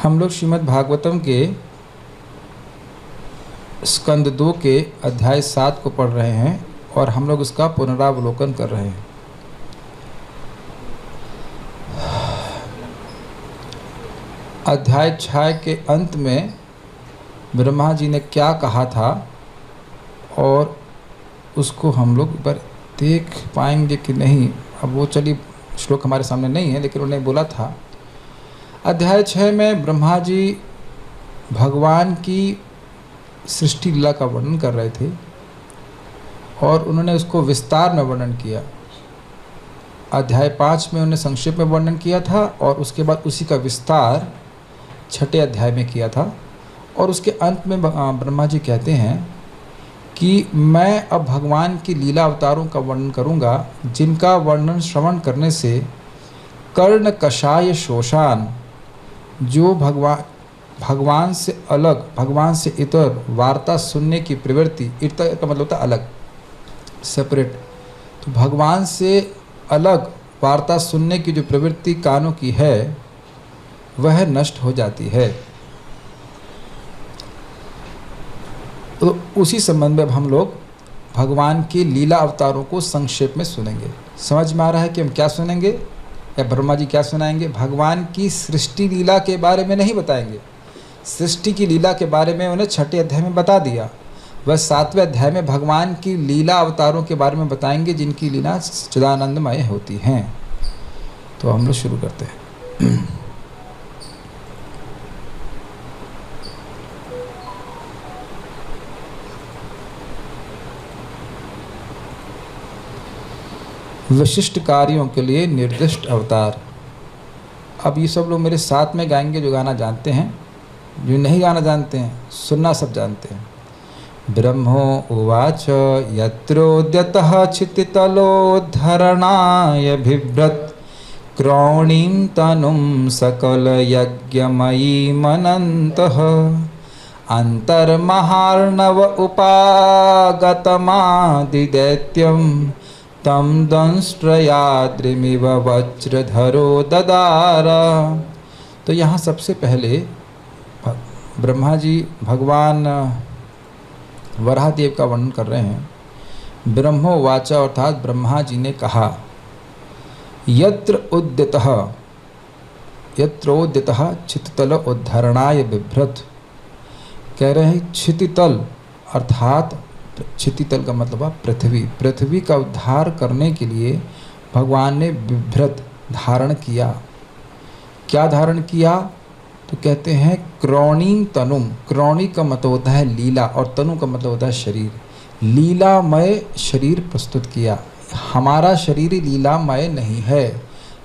हम लोग श्रीमद् भागवतम के स्कंद 2 के अध्याय 7 को पढ़ रहे हैं और हम लोग उसका पुनरावलोकन कर रहे हैं। अध्याय 6 के अंत में ब्रह्मा जी ने क्या कहा था और उसको हम लोग पर देख पाएंगे कि नहीं। अब वो चलिए श्लोक हमारे सामने नहीं है, लेकिन उन्होंने बोला था अध्याय 6 में ब्रह्मा जी भगवान की सृष्टि लीला का वर्णन कर रहे थे और उन्होंने उसको विस्तार में वर्णन किया। अध्याय 5 में उन्होंने संक्षेप में वर्णन किया था और उसके बाद उसी का विस्तार 6ठे अध्याय में किया था। और उसके अंत में ब्रह्मा जी कहते हैं कि मैं अब भगवान की लीला अवतारों का वर्णन करूंगा, जिनका वर्णन श्रवण करने से कर्ण कषाय शोषान, जो भगवान से अलग, भगवान से इतर वार्ता सुनने की प्रवृत्ति, इतर का मतलब होता है अलग, सेपरेट, तो भगवान से अलग वार्ता सुनने की जो प्रवृत्ति कानों की है वह नष्ट हो जाती है। तो उसी संबंध में अब हम लोग भगवान की लीला अवतारों को संक्षेप में सुनेंगे। समझ में आ रहा है कि हम क्या सुनेंगे या ब्रह्मा जी क्या सुनाएंगे? भगवान की सृष्टि लीला के बारे में नहीं बताएंगे। सृष्टि की लीला के बारे में उन्हें 6ठे अध्याय में बता दिया। वह 7वें अध्याय में भगवान की लीला अवतारों के बारे में बताएंगे, जिनकी लीला चिदानंदमय होती हैं। तो हम लोग शुरू करते हैं। विशिष्ट कार्यों के लिए निर्दिष्ट अवतार। अब ये सब लोग मेरे साथ में गाएंगे जो गाना जानते हैं। जो नहीं गाना जानते हैं, सुनना सब जानते हैं। ब्रह्मो उवाच यत्रोद्यतः क्षितितलोद्धरणाय बिभ्रत् क्रौणीं तनुं सकलयज्ञमयीमनन्तः अन्तर्महार्णव उपागतमादिदैत्यं तम दंष्ट्रयाद्रिमिव वज्रधरो ददारा। तो यहाँ सबसे पहले ब्रह्मा जी भगवान वराहदेव का वर्णन कर रहे हैं। ब्रह्मोवाचा अर्थात ब्रह्मा जी ने कहा, यत्र उद्यतः क्षितितल उद्धरणाय बिभ्रत्। कह रहे हैं क्षितितल अर्थात क्षितितल का मतलब है पृथ्वी। पृथ्वी का उद्धार करने के लिए भगवान ने बिभ्रत धारण किया। क्या धारण किया? तो कहते हैं क्रौणी तनुम। क्रौणी का मतलब होता है लीला और तनु का मतलब होता है शरीर। लीलामय शरीर प्रस्तुत किया। हमारा शरीर लीलामय नहीं है।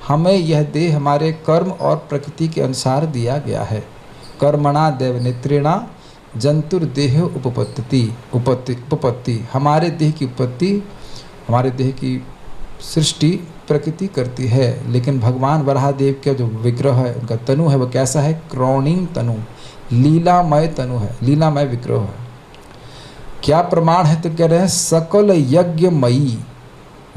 हमें यह देह हमारे कर्म और प्रकृति के अनुसार दिया गया है। कर्मणा देवनेत्रेणा जंतुर्देह उपपत्ति। हमारे देह की उत्पत्ति, हमारे देह की सृष्टि प्रकृति करती है। लेकिन भगवान वराहदेव का जो विग्रह है, उनका तनु है, वह कैसा है? क्रौणीं तनु, लीलामय तनु है, लीलामय विग्रह है। क्या प्रमाण है? तो कह रहे हैं सकल यज्ञमयी,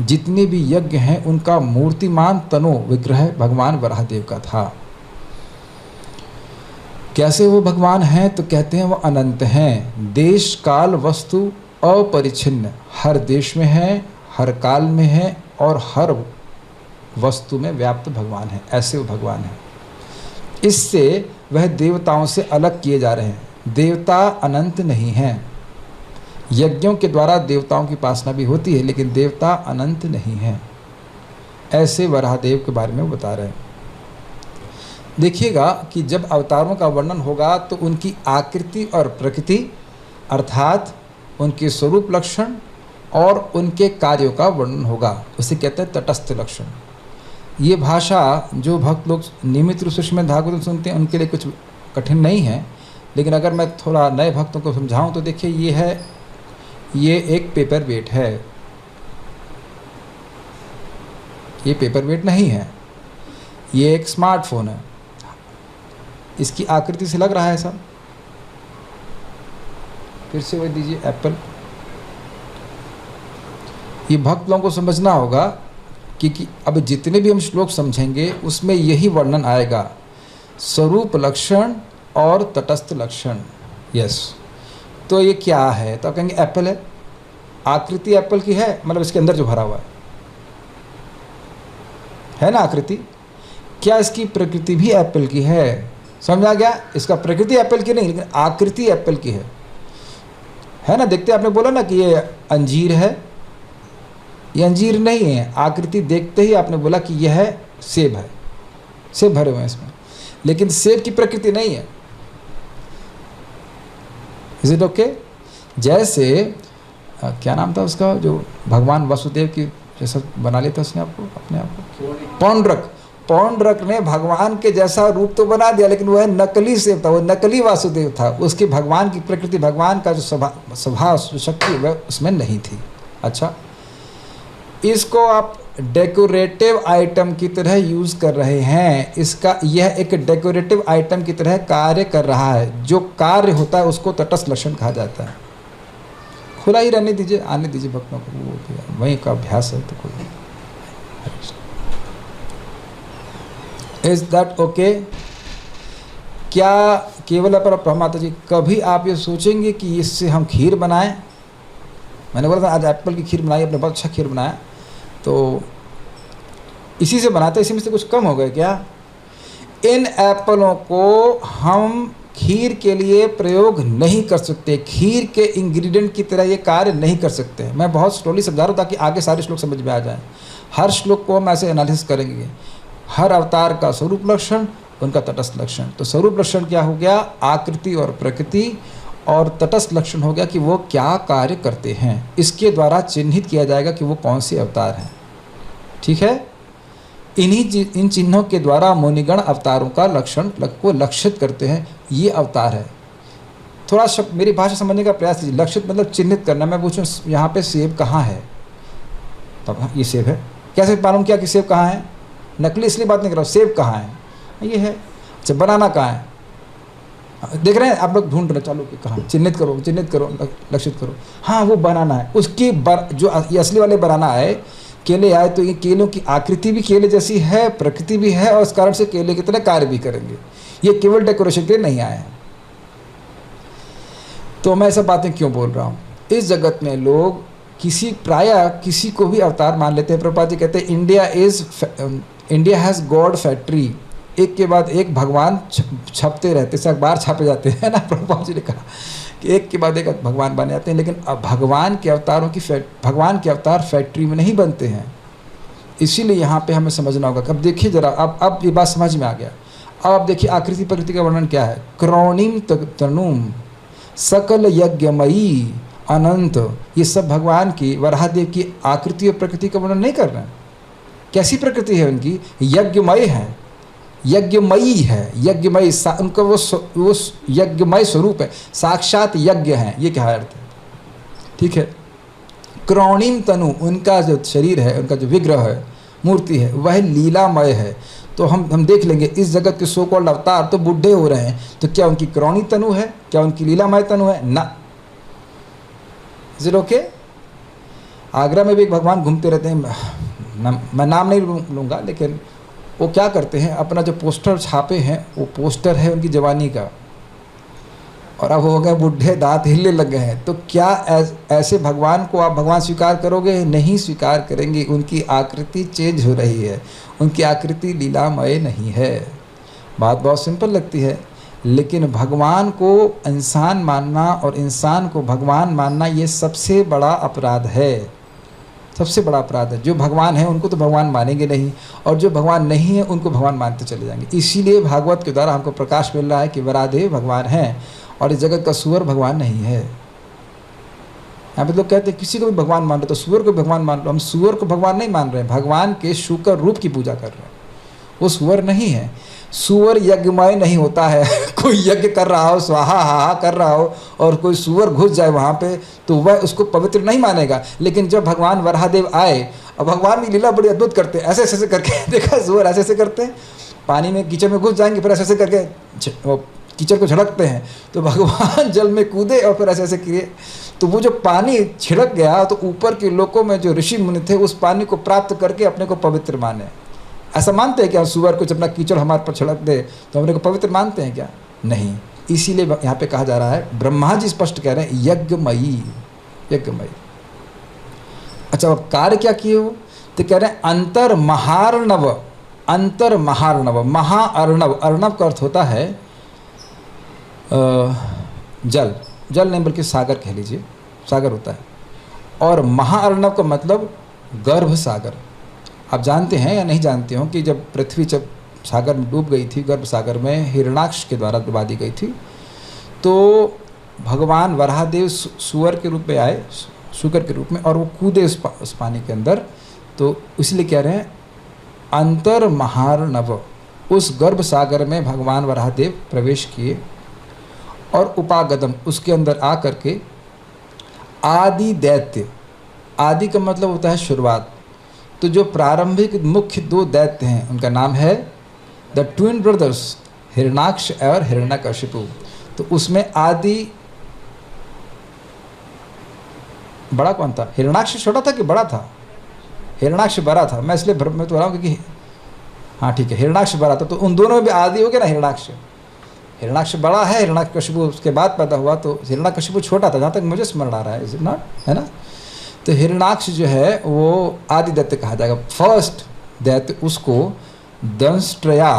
जितने भी यज्ञ हैं उनका मूर्तिमान तनु विग्रह भगवान वराहदेव का था। कैसे वो भगवान हैं? तो कहते हैं वो अनंत हैं। देश काल वस्तु अपरिच्छिन्न, हर देश में है, हर काल में है और हर वस्तु में व्याप्त भगवान है। ऐसे वो भगवान हैं। इससे वह देवताओं से अलग किए जा रहे हैं। देवता अनंत नहीं हैं। यज्ञों के द्वारा देवताओं की उपासना भी होती है, लेकिन देवता अनंत नहीं हैं। ऐसे वराहदेव के बारे में वो बता रहे हैं। देखिएगा कि जब अवतारों का वर्णन होगा तो उनकी आकृति और प्रकृति अर्थात उनके स्वरूप लक्षण और उनके कार्यों का वर्णन होगा। उसे कहते हैं तटस्थ लक्षण। ये भाषा जो भक्त लोग नियमित रूप से श्रीमद् भागवतम सुनते हैं उनके लिए कुछ कठिन नहीं है, लेकिन अगर मैं थोड़ा नए भक्तों को समझाऊं तो देखिए ये एक पेपर वेट है। ये पेपर वेट नहीं है, ये एक स्मार्टफोन है। इसकी आकृति से लग रहा है ऐसा। फिर से वही दीजिए एप्पल। ये भक्त लोगों को समझना होगा कि अब जितने भी हम श्लोक समझेंगे उसमें यही वर्णन आएगा। स्वरूप लक्षण और तटस्थ लक्षण। यस, तो ये क्या है? तो आप कहेंगे एप्पल है, आकृति एप्पल की है, मतलब इसके अंदर जो भरा हुआ है ना आकृति। क्या इसकी प्रकृति भी एप्पल की है? समझ आ गया? इसका प्रकृति एप्पल की नहीं, लेकिन आकृति एप्पल की है ना। देखते आपने बोला ना कि ये अंजीर है, ये अंजीर नहीं है, आकृति देखते ही आपने बोला कि यह सेब है, सेब भरे हुए हैं इसमें, लेकिन सेब की प्रकृति नहीं है। Is it okay? जैसे क्या नाम था उसका जो भगवान वासुदेव की जैसा बना लेता उसने आपको, अपने आप को, पौंड्रक। पौंड्रक ने भगवान के जैसा रूप तो बना दिया, लेकिन वह नकली सेब था, वो नकली वासुदेव था। उसकी भगवान की प्रकृति, भगवान का जो स्वभाव शक्ति वह उसमें नहीं थी। अच्छा, इसको आप डेकोरेटिव आइटम की तरह यूज़ कर रहे हैं। इसका यह एक डेकोरेटिव आइटम की तरह कार्य कर रहा है। जो कार्य होता है उसको तटस्थ लक्षण कहा जाता है। खुला ही रहने दीजिए, आने दीजिए भक्तों को, वो वहीं का अभ्यास है तो कोई। Is that okay? क्या केवल पर माता जी कभी आप ये सोचेंगे कि इससे हम खीर बनाएं? मैंने बोला था आज एप्पल की खीर बनाई, आपने बहुत अच्छा खीर बनाया, तो इसी से बनाते, इसी में से कुछ कम हो गए क्या? इन एप्पलों को हम खीर के लिए प्रयोग नहीं कर सकते, खीर के इंग्रेडिएंट की तरह ये कार्य नहीं कर सकते। मैं बहुत स्लोली समझा रहा हूँ ताकि आगे सारे श्लोक समझ में आ जाएं। हर श्लोक को हम ऐसे एनालिसिस करेंगे। हर अवतार का स्वरूप लक्षण, उनका तटस्थ लक्षण। तो स्वरूप लक्षण क्या हो गया? आकृति और प्रकृति, और तटस्थ लक्षण हो गया कि वो क्या कार्य करते हैं। इसके द्वारा चिन्हित किया जाएगा कि वो कौन से अवतार हैं। ठीक है? इन चिन्हों के द्वारा मुनिगण अवतारों का लक्षण को लक्षित करते हैं। ये अवतार है। थोड़ा मेरी भाषा समझने का प्रयास कीजिए। लक्षित मतलब चिन्हित करना। मैं पूछूं यहाँ पे सेब कहाँ है, तब ये सेब है। कैसे मालूम किया कि सेब कहाँ है? नकली इसलिए बात नहीं कर रहा हूँ, सेब कहाँ है? ये है। अच्छा, बनाना कहाँ है? देख रहे हैं आप लोग, ढूंढ रहे चालू कि कहाँ, चिन्हित करो, चिन्हित करो, लक्षित करो। हाँ, वो बनाना है। उसकी जो ये असली वाले बनाना है, केले आए तो ये केलों की आकृति भी केले जैसी है, प्रकृति भी है, और इस कारण से केले की तरह कार्य भी करेंगे। ये केवल डेकोरेशन के लिए नहीं आए हैं। तो मैं ऐसा बातें क्यों बोल रहा हूँ? इस जगत में लोग प्रायः किसी को भी अवतार मान लेते हैं। प्रभुपाद जी कहते हैं इंडिया हैज़ गॉड फैक्ट्री। एक के बाद एक भगवान छपते रहते, से अखबार छापे जाते हैं ना। प्रभुपाद जी ने कहा कि एक के बाद एक भगवान बने जाते हैं, लेकिन अब भगवान के अवतार फैक्ट्री में नहीं बनते हैं। इसीलिए यहाँ पे हमें समझना होगा। अब देखिए जरा, अब ये बात समझ में आ गया। अब देखिए आकृति प्रकृति का वर्णन क्या है। क्रोणिम तनुम सकल यज्ञमयी अनंत, ये सब भगवान की, वराहदेव की आकृति और प्रकृति का वर्णन नहीं कर रहे हैं। कैसी प्रकृति है उनकी? यज्ञमय है, यज्ञमयी है, यज्ञमयी। उनका वो यज्ञमय स्वरूप है, साक्षात यज्ञ है। ये क्या अर्थ है? ठीक है। क्रोणिम तनु, उनका जो शरीर है, उनका जो विग्रह है, मूर्ति है, वह लीलामय है। तो हम देख लेंगे इस जगत के सो कॉल्ड अवतार तो बूढ़े हो रहे हैं, तो क्या उनकी क्रोणी तनु है? क्या उनकी लीलामय तनु है? ना। Is it okay? आगरा में भी एक भगवान घूमते रहते हैं, मैं नाम नहीं लूँगा, लेकिन वो क्या करते हैं, अपना जो पोस्टर छापे हैं, वो पोस्टर है उनकी जवानी का, और अब हो गए बूढ़े, दांत हिलने लग गए हैं। तो क्या ऐसे भगवान को आप भगवान स्वीकार करोगे? नहीं स्वीकार करेंगे। उनकी आकृति चेंज हो रही है, उनकी आकृति लीलामय नहीं है। बात बहुत सिंपल लगती है, लेकिन भगवान को इंसान मानना और इंसान को भगवान मानना, ये सबसे बड़ा अपराध है। सबसे बड़ा अपराध है। जो भगवान है उनको तो भगवान मानेंगे नहीं, और जो भगवान नहीं है उनको भगवान मानते चले जाएंगे। इसीलिए भागवत के द्वारा हमको प्रकाश मिल रहा है कि वरादेव भगवान हैं और इस जगत का सुअर भगवान नहीं है। यहाँ पे लोग कहते हैं किसी को भी भगवान मान रहे तो सुअर को भगवान मान लो। हम सुअर को भगवान नहीं मान रहे हैं, भगवान के शुकर रूप की पूजा कर रहे हैं। वो सुअर नहीं है। सुअर यज्ञमय नहीं होता है। कोई यज्ञ कर रहा हो, स्वाहा हा कर रहा हो, और कोई सुअर घुस जाए वहाँ पे, तो वह उसको पवित्र नहीं मानेगा। लेकिन जब भगवान वराहदेव आए, और भगवान की लीला बड़ी अद्भुत करते हैं, ऐसे ऐसे करके देखा सुअर ऐसे ऐसे करते हैं, पानी में कीचड़ में घुस जाएंगे, फिर ऐसे ऐसे करके कीचड़ को झड़कते हैं। तो भगवान जल में कूदे और फिर ऐसे ऐसे किए, तो वो जो पानी छिड़क गया, तो ऊपर के लोकों में जो ऋषि मुनि थे उस पानी को प्राप्त करके अपने को पवित्र माने। ऐसा मानते हैं क्या सुअर कुछ अपना कीचड़ हमारे पर छिड़क दे तो हमने को पवित्र मानते हैं क्या? नहीं। इसीलिए यहाँ पे कहा जा रहा है, ब्रह्मा जी स्पष्ट कह रहे हैं यज्ञमयी, यज्ञमयी। अच्छा, अब कार्य क्या किए हो? तो कह रहे हैं अंतर महार्णव, अंतर महार्णव, महाअर्णव, अर्णव का अर्थ होता है जल, जल नहीं बल्कि सागर कह लीजिए, सागर होता है। और महाअर्णव का मतलब गर्भ सागर। आप जानते हैं या नहीं जानते हो कि जब पृथ्वी जब सागर में डूब गई थी, गर्भ सागर में हिरण्याक्ष के द्वारा डुबा दी गई थी, तो भगवान वराहदेव सुअर के रूप में आए, शुकर के रूप में, और वो कूदे उस पानी के अंदर। तो इसलिए कह रहे हैं अंतर महार्णव, उस गर्भ सागर में भगवान वराहदेव प्रवेश किए और उपागदम, उसके अंदर आ करके आदि दैत्य, आदि का मतलब होता है शुरुआत। तो जो प्रारंभिक मुख्य दो दैत्य हैं उनका नाम है द ट्विन ब्रदर्स, हिरण्याक्ष और हिरण्यकशिपु। तो उसमें आदि बड़ा कौन था? हिरण्याक्ष छोटा था कि बड़ा था? हिरण्याक्ष बड़ा था। मैं इसलिए भ्रम में तो रहा हूँ क्योंकि हाँ ठीक है, हिरण्याक्ष बड़ा था, तो उन दोनों में भी आदि हो गया ना हिरण्याक्ष। हिरण्याक्ष बड़ा है, हिरण्यकशिपु उसके बाद पैदा हुआ, तो हिरण्यकशिपु छोटा था जहाँ तक मुझे स्मरण आ रहा है, इज इट नॉट, है ना? तो हिरण्याक्ष जो है वो आदि दैत्य कहा जाएगा, फर्स्ट दैत्य। उसको दंष्ट्रया,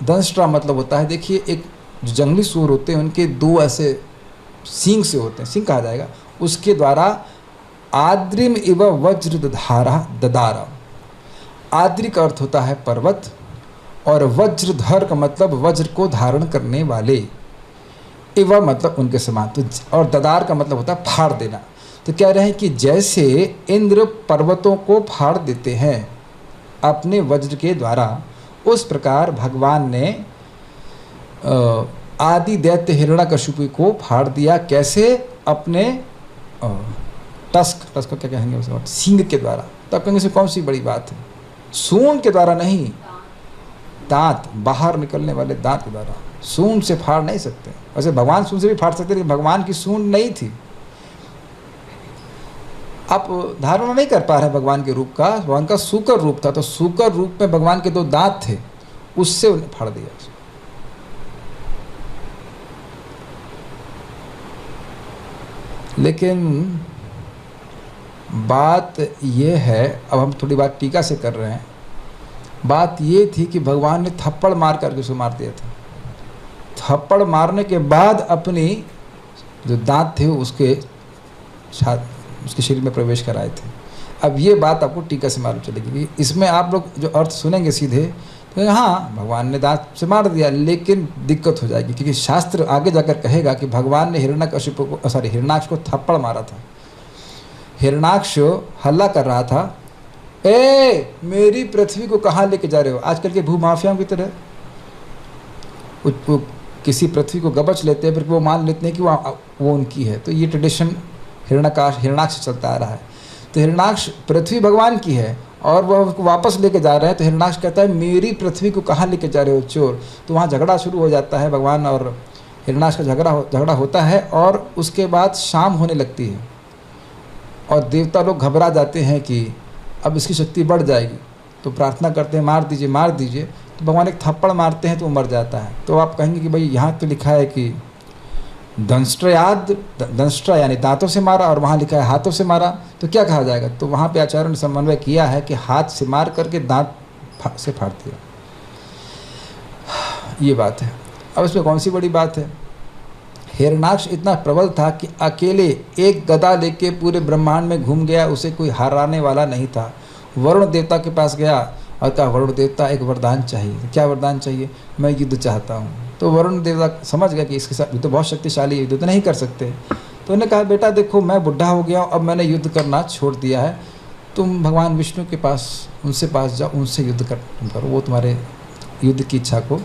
दंष्ट्रा मतलब होता है, देखिए एक जो जंगली सूर होते हैं उनके दो ऐसे सींग से होते हैं, सींग कहा जाएगा, उसके द्वारा आद्रिम इव वज्र दधारा ददारा। आद्रि का अर्थ होता है पर्वत, और वज्रधर का मतलब वज्र को धारण करने वाले, इव मतलब उनके समान, तो और ददार का मतलब होता है फाड़ देना। तो कह रहे हैं कि जैसे इंद्र पर्वतों को फाड़ देते हैं अपने वज्र के द्वारा, उस प्रकार भगवान ने आदि दैत्य हिरण्यकशिपु को फाड़ दिया। कैसे? अपने टस्क, टस्क को क्या कहेंगे उसे, सींग के द्वारा। तब कहेंगे से कौन सी बड़ी बात है? सूंड के द्वारा नहीं, दांत, बाहर निकलने वाले दांत के द्वारा। सूंड से फाड़ नहीं सकते। वैसे भगवान सूंड से भी फाड़ सकते, लेकिन भगवान की सूंड नहीं थी। आप धारणा नहीं कर पा रहे भगवान के रूप का, भगवान का सूकर रूप था, तो सूकर रूप में भगवान के दो दांत थे, उससे उन्हें फाड़ दिया। लेकिन बात ये है, अब हम थोड़ी बात टीका से कर रहे हैं, बात ये थी कि भगवान ने थप्पड़ मार करके उसे मार दिया था। थप्पड़ मारने के बाद अपनी जो दांत थे उसके शरीर में प्रवेश कराए थे। अब ये बात आपको टीका से मालूम चलेगी। इसमें आप लोग जो अर्थ सुनेंगे सीधे तो हाँ भगवान ने दांत से मार दिया, लेकिन दिक्कत हो जाएगी, क्योंकि शास्त्र आगे जाकर कहेगा कि भगवान ने हिरण्यकशिपु को, सॉरी, हिरण्याक्ष को थप्पड़ मारा था। हिरण्याक्ष हल्ला कर रहा था, ए मेरी पृथ्वी को कहाँ लेके जा रहे हो? आजकल के भूमाफियाओं की तरह वो किसी पृथ्वी को गबच लेते हैं, फिर वो मान लेते हैं कि वो उनकी है। तो ये ट्रेडिशन हिरण्याक्ष चलता आ रहा है। तो हिरण्याक्ष, पृथ्वी भगवान की है और वह उसको वापस लेके जा रहे हैं, तो हिरण्याक्ष कहता है मेरी पृथ्वी को कहाँ लेके जा रहे हो चोर? तो वहाँ झगड़ा शुरू हो जाता है, भगवान और हिरण्याक्ष का झगड़ा होता है, और उसके बाद शाम होने लगती है और देवता लोग घबरा जाते हैं कि अब इसकी शक्ति बढ़ जाएगी, तो प्रार्थना करते हैं मार दीजिए मार दीजिए। तो भगवान एक थप्पड़ मारते हैं तो वो मर जाता है। तो आप कहेंगे कि भाई यहाँ तो लिखा है कि दंष्ट्रा यानी दांतों से मारा, और वहाँ लिखा है हाथों से मारा, तो क्या कहा जाएगा? तो वहाँ पे आचार्यों ने समन्वय किया है कि हाथ से मार करके दांत से फाड़ दिया, ये बात है। अब इसमें कौन सी बड़ी बात है? हिरण्याक्ष इतना प्रबल था कि अकेले एक गदा लेके पूरे ब्रह्मांड में घूम गया, उसे कोई हराने वाला नहीं था। वरुण देवता के पास गया और कहा वरुण देवता एक वरदान चाहिए। क्या वरदान चाहिए? मैं युद्ध चाहता हूँ। तो वरुण देवता समझ गया कि इसके साथ युद्ध बहुत शक्तिशाली, युद्ध तो नहीं कर सकते। तो उन्होंने कहा बेटा देखो मैं बुढ़ा हो गया हूँ, अब मैंने युद्ध करना छोड़ दिया है, तुम भगवान विष्णु के पास, उनसे पास जाओ, उनसे युद्ध करो, वो तुम्हारे युद्ध की इच्छा को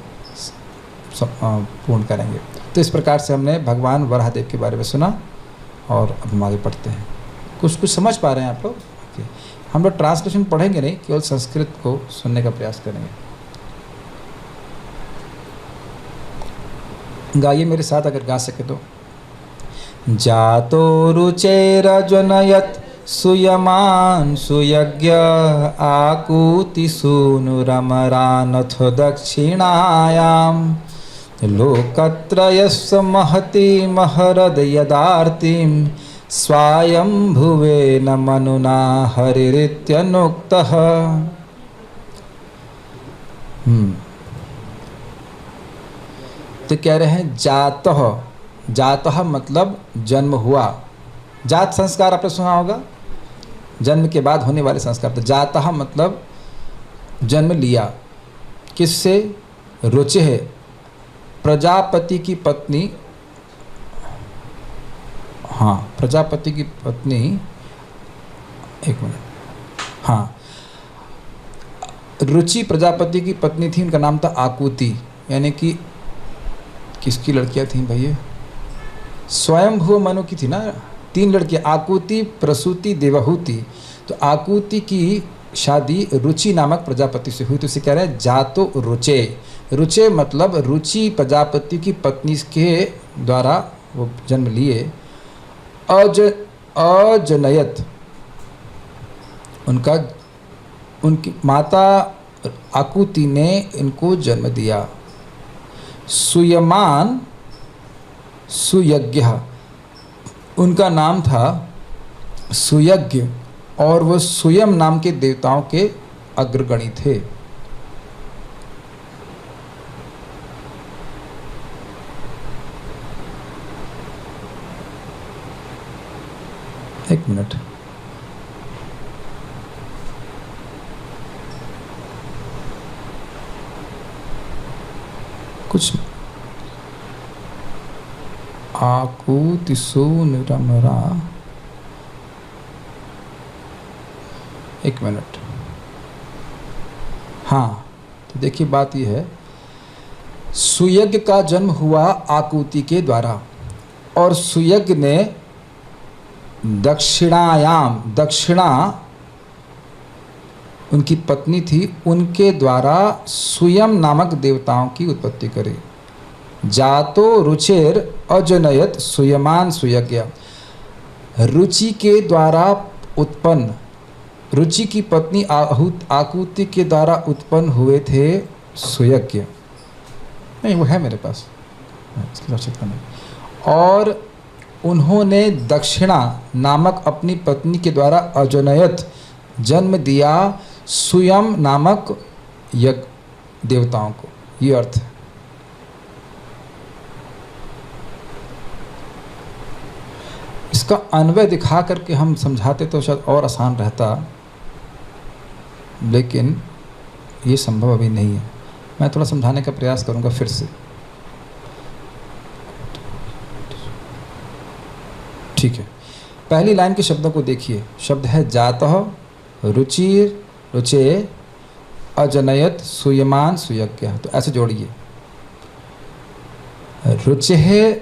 पूर्ण करेंगे। तो इस प्रकार से हमने भगवान वराहदेव के बारे में सुना और अब हम आगे पढ़ते हैं। कुछ समझ पा रहे हैं आप लोग? हम लोग ट्रांसलेशन पढ़ेंगे नहीं, केवल संस्कृत को सुनने का प्रयास करेंगे। गाइए मेरे साथ अगर गा सके तो। जातो रुचेरजनयत सुयमान सुयज्ञ आकूति सूनुरमरानथ दक्षिणायां लोकत्रयस्य महती महरद यदार्तिं स्वायंभुवेन मनुना हरिरित्यनुक्तः। तो कह रहे हैं जातः, जातः मतलब जन्म हुआ। जात संस्कार आपने सुना होगा, जन्म के बाद होने वाले संस्कार। तो जातः मतलब जन्म लिया। किससे? रुचिः, प्रजापति की पत्नी। हाँ, प्रजापति की पत्नी, एक मिनट, हाँ, रुचि प्रजापति की पत्नी थी, उनका नाम था आकुति। यानी कि किसकी लड़कियां थीं भैया? स्वयंभुव मनु की थी ना, 3 लड़कियां, आकुति, प्रसूति, देवहूति। तो आकुति की शादी रुचि नामक प्रजापति से हुई। तो इसे कह रहे हैं जातो रुचे। रुचे मतलब रुचि प्रजापति की पत्नी के द्वारा वो जन्म लिए। अजनयत, उनकी माता आकुति ने इनको जन्म दिया। सुयमान सुयज्ञ, उनका नाम था सुयज्ञ, और वो सुयम नाम के देवताओं के अग्रगणी थे। एक मिनट, कुछ आकुति सूनुरमरा, एक मिनट। हाँ, तो देखिए बात यह है, सुयज्ञ का जन्म हुआ आकुति के द्वारा, और सुयज्ञ ने दक्षिणायाम, दक्षिणा उनकी पत्नी थी, उनके द्वारा सुयम नामक देवताओं की उत्पत्ति करी। जातो रुचिर अजनयत सुयमान सुयज्ञ, रुचि के द्वारा उत्पन्न, रुचि की पत्नी आकुति के द्वारा उत्पन्न हुए थे सुयज्ञ। नहीं, वो है मेरे पास, इसकी आवश्यकता नहीं। और उन्होंने दक्षिणा नामक अपनी पत्नी के द्वारा अजनयत जन्म दिया सुयम नामक यज्ञ देवताओं को। ये अर्थ है। इसका अन्वय दिखा करके हम समझाते तो शायद और आसान रहता, लेकिन ये संभव अभी नहीं है। मैं थोड़ा समझाने का प्रयास करूंगा फिर से। ठीक है, पहली लाइन के शब्दों को देखिए। शब्द है जातः, रुचिर, रुचे, अजनयत, सुयमान, सुयज्ञ। तो ऐसे जोड़िए, रुचेः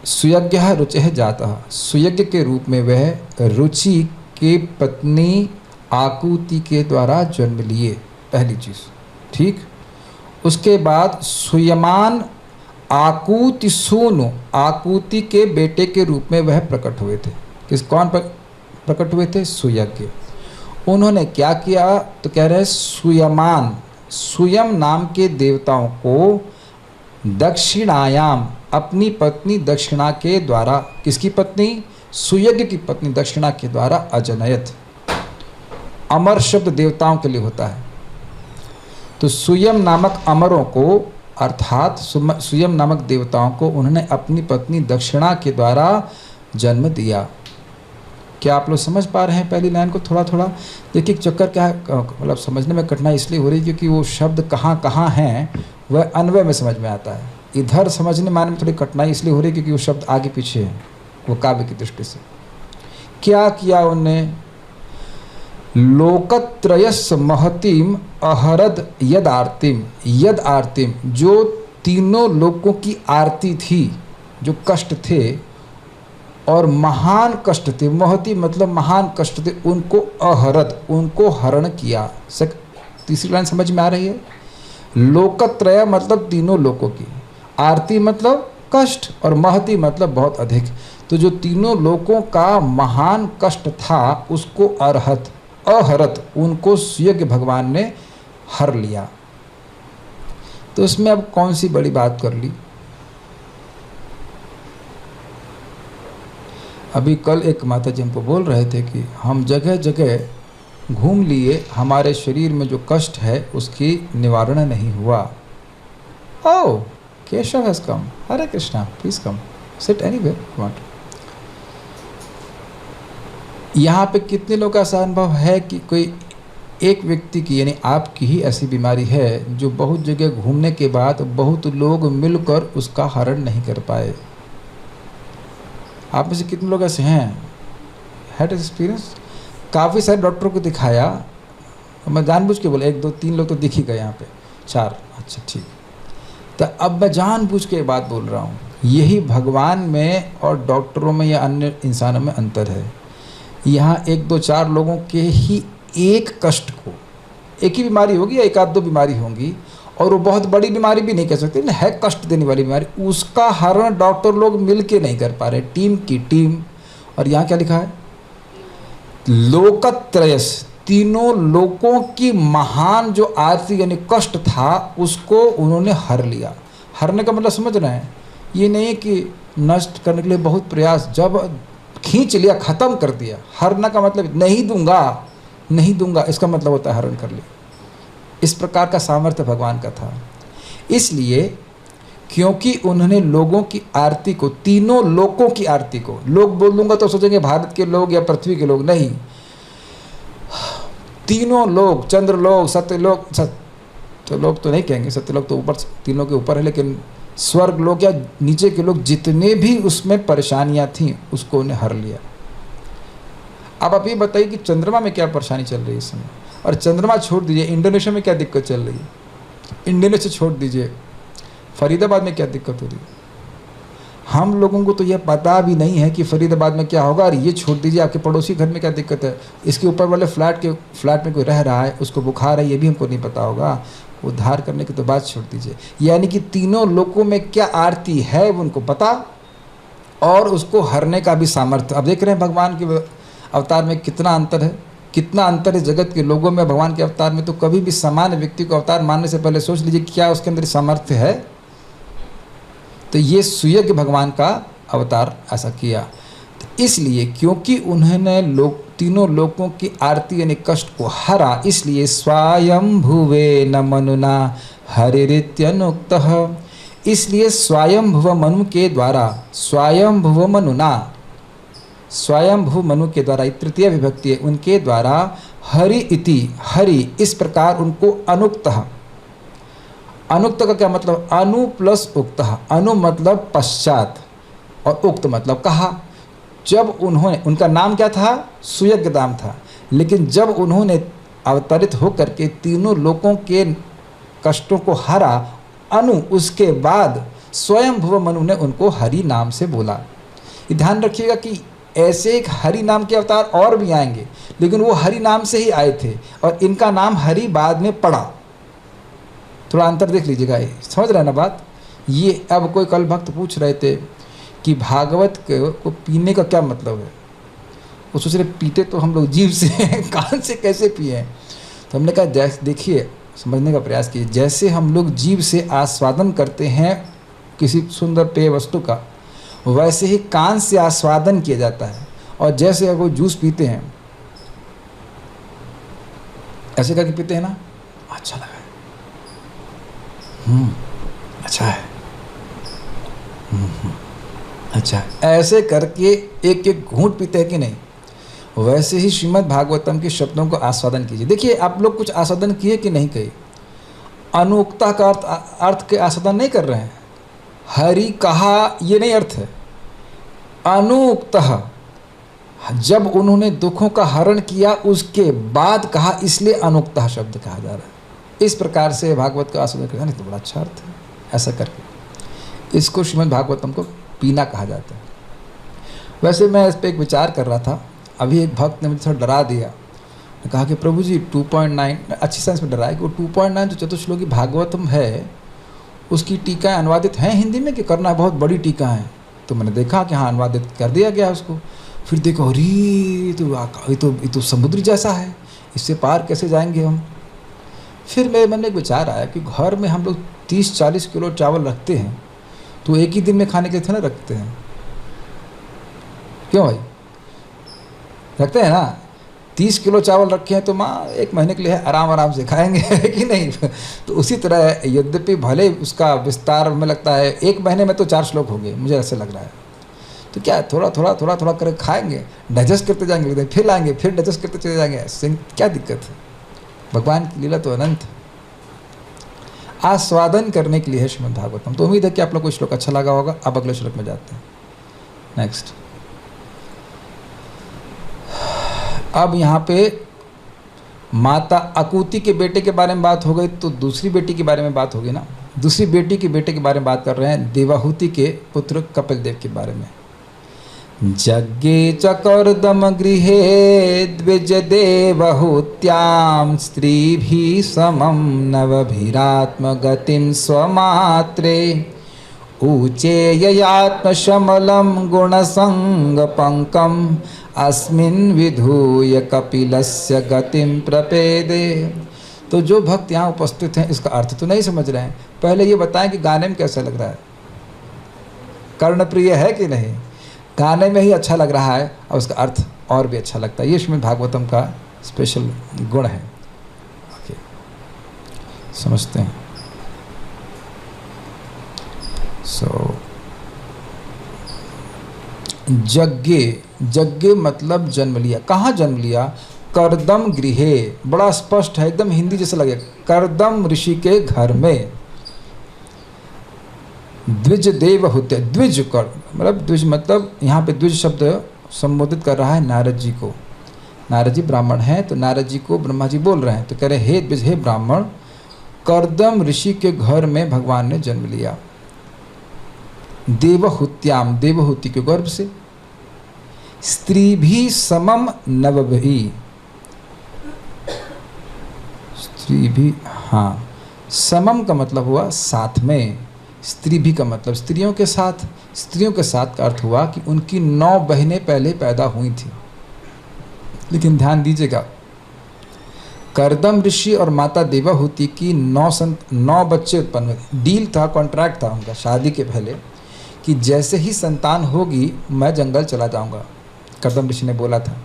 सुयज्ञ, रुचेः जातः। सुयज्ञ के रूप में वह रुचि के पत्नी आकुति के द्वारा जन्म लिए, पहली चीज। ठीक, उसके बाद सुयमान आकुति सूनु, आकुति के बेटे के रूप में वह प्रकट हुए थे। कौन प्रकट हुए थे? सुयज्ञ। उन्होंने क्या किया? तो कह रहे हैं सुयमान, सुयम नाम के देवताओं को दक्षिणायाम, अपनी पत्नी दक्षिणा के द्वारा, किसकी पत्नी? सुयज्ञ की पत्नी दक्षिणा के द्वारा अजनयत। अमर शब्द देवताओं के लिए होता है। तो सुयम नामक अमरों को, अर्थात सुयम नामक देवताओं को उन्होंने अपनी पत्नी दक्षिणा के द्वारा जन्म दिया। क्या आप लोग समझ पा रहे हैं पहली लाइन को? थोड़ा थोड़ा देखिए, चक्कर क्या है, मतलब समझने में कठिनाई इसलिए हो रही है क्योंकि वो शब्द कहाँ कहाँ हैं वह अन्वय में समझ में आता है। इधर समझने माने में थोड़ी कठिनाई इसलिए हो रही है क्योंकि वो शब्द आगे पीछे है, वो काव्य की दृष्टि से। क्या किया उनने? लोकत्रयस्य महतीम अहरद यद आरतीम, यद आरतीम, जो तीनों लोकों की आरती थी, जो कष्ट थे और महान कष्ट थे, महती मतलब महान कष्ट थे, उनको अहरद, उनको हरण किया। तीसरी लाइन समझ में आ रही है? लोकत्रय मतलब तीनों लोकों की, आरती मतलब कष्ट, और महती मतलब बहुत अधिक। तो जो तीनों लोकों का महान कष्ट था उसको अहरत उनको सुयज्ञ भगवान ने हर लिया। तो इसमें अब कौन सी बड़ी बात कर ली। अभी कल एक माता जी हमको बोल रहे थे कि हम जगह जगह घूम लिए, हमारे शरीर में जो कष्ट है उसकी निवारण नहीं हुआ। Oh, Keshav has come, Hare Krishna, please come sit anywhere you want. यहाँ पे कितने लोगों का ऐसा अनुभव है कि कोई एक व्यक्ति की यानी आपकी ही ऐसी बीमारी है जो बहुत जगह घूमने के बाद बहुत लोग मिलकर उसका हरण नहीं कर पाए। आप में से कितने लोग ऐसे हैं, हैड एक्सपीरियंस? काफ़ी सारे डॉक्टरों को दिखाया, मैं जानबूझ के बोला 1 2 3 लोग तो दिख ही गए यहाँ पे, 4, अच्छा ठीक। तो अब मैं जानबूझ के बात बोल रहा हूँ, यही भगवान में और डॉक्टरों में या अन्य इंसानों में अंतर है। यहाँ 1 2 4 लोगों के ही एक कष्ट को, एक ही बीमारी होगी या 1 आध 2 बीमारी होंगी, और वो बहुत बड़ी बीमारी भी नहीं कह सकते, है कष्ट देने वाली बीमारी, उसका हरण डॉक्टर लोग मिल के नहीं कर पा रहे, टीम की टीम। और यहाँ क्या लिखा है, लोकत्रयस, तीनों लोकों की महान जो आरती यानी कष्ट था उसको उन्होंने हर लिया। हरने का मतलब समझ रहे हैं, ये नहीं कि नष्ट करने के लिए बहुत प्रयास, जब खींच लिया ख़त्म कर दिया। हरना का मतलब नहीं दूंगा, नहीं दूंगा, इसका मतलब होता है हरण कर लिया। इस प्रकार का सामर्थ्य भगवान का था। इसलिए क्योंकि उन्होंने लोगों की आरती को, तीनों लोकों की आरती को, लोग बोल दूंगा तो सोचेंगे भारत के लोग या पृथ्वी के लोग, नहीं, तीनों लोग, चंद्रलोक, सत्यलोक, सत्यलोक तो नहीं कहेंगे, सत्यलोक तो ऊपर, तीनों के ऊपर है, लेकिन स्वर्ग लोग या नीचे के लोग जितने भी उसमें परेशानियां थीं उसको उन्हें हर लिया। अब आप ये बताइए कि चंद्रमा में क्या परेशानी चल रही है इस समय, और चंद्रमा छोड़ दीजिए, इंडोनेशिया में क्या दिक्कत चल रही है, इंडोनेशिया छोड़ दीजिए, फरीदाबाद में क्या दिक्कत हो रही है। हम लोगों को तो यह पता भी नहीं है कि फरीदाबाद में क्या होगा, और ये छोड़ दीजिए आपके पड़ोसी घर में क्या दिक्कत है, इसके ऊपर वाले फ्लैट में कोई रह रहा है उसको बुखार है, ये भी हमको नहीं पता होगा। उद्धार करने की तो बात छोड़ दीजिए, यानी कि तीनों लोकों में क्या आरती है वो उनको पता, और उसको हरने का भी सामर्थ्य। अब देख रहे हैं भगवान के अवतार में कितना अंतर है, कितना अंतर है जगत के लोगों में भगवान के अवतार में। तो कभी भी सामान्य व्यक्ति को अवतार मानने से पहले सोच लीजिए क्या उसके अंदर सामर्थ्य है। तो ये सुयज्ञ भगवान का अवतार ऐसा किया, तो इसलिए क्योंकि उन्होंने तीनों लोकों की आरती यानी कष्ट को हरा, इसलिए स्वयंभुवे न मनुना हरिरित्यनुक्तः, इसलिए स्वयंभुव मनु के द्वारा, स्वयंभुव मनुना, स्वयंभू मनु के द्वारा, तृतीय विभक्ति है, उनके द्वारा हरि इति, हरि इस प्रकार उनको अनुक्तः, अनुक्त का क्या मतलब, अनु प्लस उक्त, अनु मतलब पश्चात और उक्त मतलब कहा। जब उन्होंने, उनका नाम क्या था, सुयज्ञ नाम था, लेकिन जब उन्होंने अवतरित होकर के तीनों लोकों के कष्टों को हरा, अनु उसके बाद स्वयंभुव मनु ने उनको हरि नाम से बोला। ये ध्यान रखिएगा कि ऐसे एक हरि नाम के अवतार और भी आएंगे, लेकिन वो हरि नाम से ही आए थे और इनका नाम हरि बाद में पड़ा। थोड़ा अंतर देख लीजिएगा, समझ रहे हैं ना बात। ये अब कोई कल भक्त पूछ रहे थे कि भागवत को पीने का क्या मतलब है, वो सोच रहे पीते तो हम लोग जीभ से कान से कैसे पिए। तो हमने कहा देखिए, समझने का प्रयास कीजिए, जैसे हम लोग जीभ से आस्वादन करते हैं किसी सुंदर पेय वस्तु का, वैसे ही कान से आस्वादन किया जाता है। और जैसे अगर जूस पीते हैं ऐसे करके पीते हैं ना, अच्छा लगा, अच्छा है, अच्छा, ऐसे करके एक एक घूंट पीते हैं कि नहीं, वैसे ही श्रीमद् भागवतम के शब्दों को आस्वादन कीजिए। देखिए आप लोग कुछ आस्वादन किए कि नहीं किए, अनुक्ता का अर्थ के आस्वादन नहीं कर रहे हैं, हरि कहा ये नहीं अर्थ है, अनुक्तः जब उन्होंने दुखों का हरण किया उसके बाद कहा, इसलिए अनुक्तः शब्द कहा जा रहा है। इस प्रकार से भागवत का आस्वादन करना, नहीं तो बड़ा अच्छा अर्थ है। ऐसा करके इसको श्रीमद् भागवतम को पीना कहा जाता है। वैसे मैं इस पर एक विचार कर रहा था, अभी एक भक्त ने मुझे थोड़ा डरा दिया, कहा कि प्रभु जी 2.9, अच्छी सेंस में डरा है कि वो 2.9 जो चतुश्लोकी भागवतम है उसकी टीकाएं अनुवादित हैं हिंदी में कि करना बहुत बड़ी टीका है। तो मैंने देखा कि हाँ अनुवादित कर दिया गया उसको। फिर देखो अरे ये तो समुद्र जैसा है, इससे पार कैसे जाएंगे हम। फिर मेरे मन में एक विचार आया कि घर में हम लोग 30-40 किलो चावल रखते हैं, तो एक ही दिन में खाने के लिए थोड़ा रखते हैं, क्यों भाई रखते हैं ना। 30 किलो चावल रखे हैं तो माँ 1 महीने के लिए आराम से खाएंगे है कि नहीं। तो उसी तरह यद्यपि भले उसका विस्तार में लगता है 1 महीने में तो 4 श्लोक हो गए, मुझे ऐसे लग रहा है। तो क्या थोड़ा थोड़ा करके खाएंगे, डाइजेस्ट करते जाएंगे, फिर लाएंगे, फिर डाइजेस्ट करते चले जाएंगे, क्या दिक्कत है। भगवान की लीला तो अनंत है, आस्वादन करने के लिए है श्रीमद् भागवतम। तो उम्मीद है कि आप लोग को श्लोक अच्छा लगा होगा। अब अगले श्लोक में जाते हैं। नेक्स्ट, अब यहाँ पे माता अकुति के बेटे के बारे में बात हो गई, तो दूसरी बेटी के बारे में बात होगी ना। दूसरी बेटी के बेटे के बारे में बात कर रहे हैं, देवाहुति के पुत्र कपिल देव के बारे में। यज्ञे च कर्दम गृहे द्विज देवहुत्यां स्त्रीभिः समं नवभिरात्मगतिं स्वमात्रे ऊचेययात्मशमलं गुणसंगपङ्कम् अस्मिन् विधूय कपिलस्य गतिं प्रपेदे। तो जो भक्त यहाँ उपस्थित हैं इसका अर्थ तो नहीं समझ रहे हैं। पहले ये बताएं कि गाने में कैसा लग रहा है, कर्णप्रिय है कि नहीं। गाने में ही अच्छा लग रहा है और उसका अर्थ और भी अच्छा लगता है। ये श्रीमद् भागवतम का स्पेशल गुण है। ओके, समझते हैं। यज्ञे मतलब जन्म लिया। कहाँ जन्म लिया? कर्दम गृहे। बड़ा स्पष्ट है, एकदम हिंदी जैसा लगे। कर्दम ऋषि के घर में। द्विज देवहुत्य, द्विज कर मतलब द्विज मतलब यहाँ पे द्विज शब्द संबोधित कर रहा है नारद जी को। नारद जी ब्राह्मण हैं, तो नारद जी को ब्रह्मा जी बोल रहे हैं, तो कह रहे हे द्विज, हे ब्राह्मण, कर्दम ऋषि के घर में भगवान ने जन्म लिया। देवहुत्याम, देवहुति के गर्भ से। स्त्री भी समम नवभी, स्त्री भी, हाँ, समम का मतलब हुआ साथ में। स्त्री भी का मतलब स्त्रियों के साथ। स्त्रियों के साथ का अर्थ हुआ कि उनकी 9 बहनें पहले पैदा हुई थी। लेकिन ध्यान दीजिएगा, कर्दम ऋषि और माता देवहुति की 9 बच्चे उत्पन्न हुए। डील था, कॉन्ट्रैक्ट था उनका शादी के पहले कि जैसे ही संतान होगी मैं जंगल चला जाऊंगा, कर्दम ऋषि ने बोला था।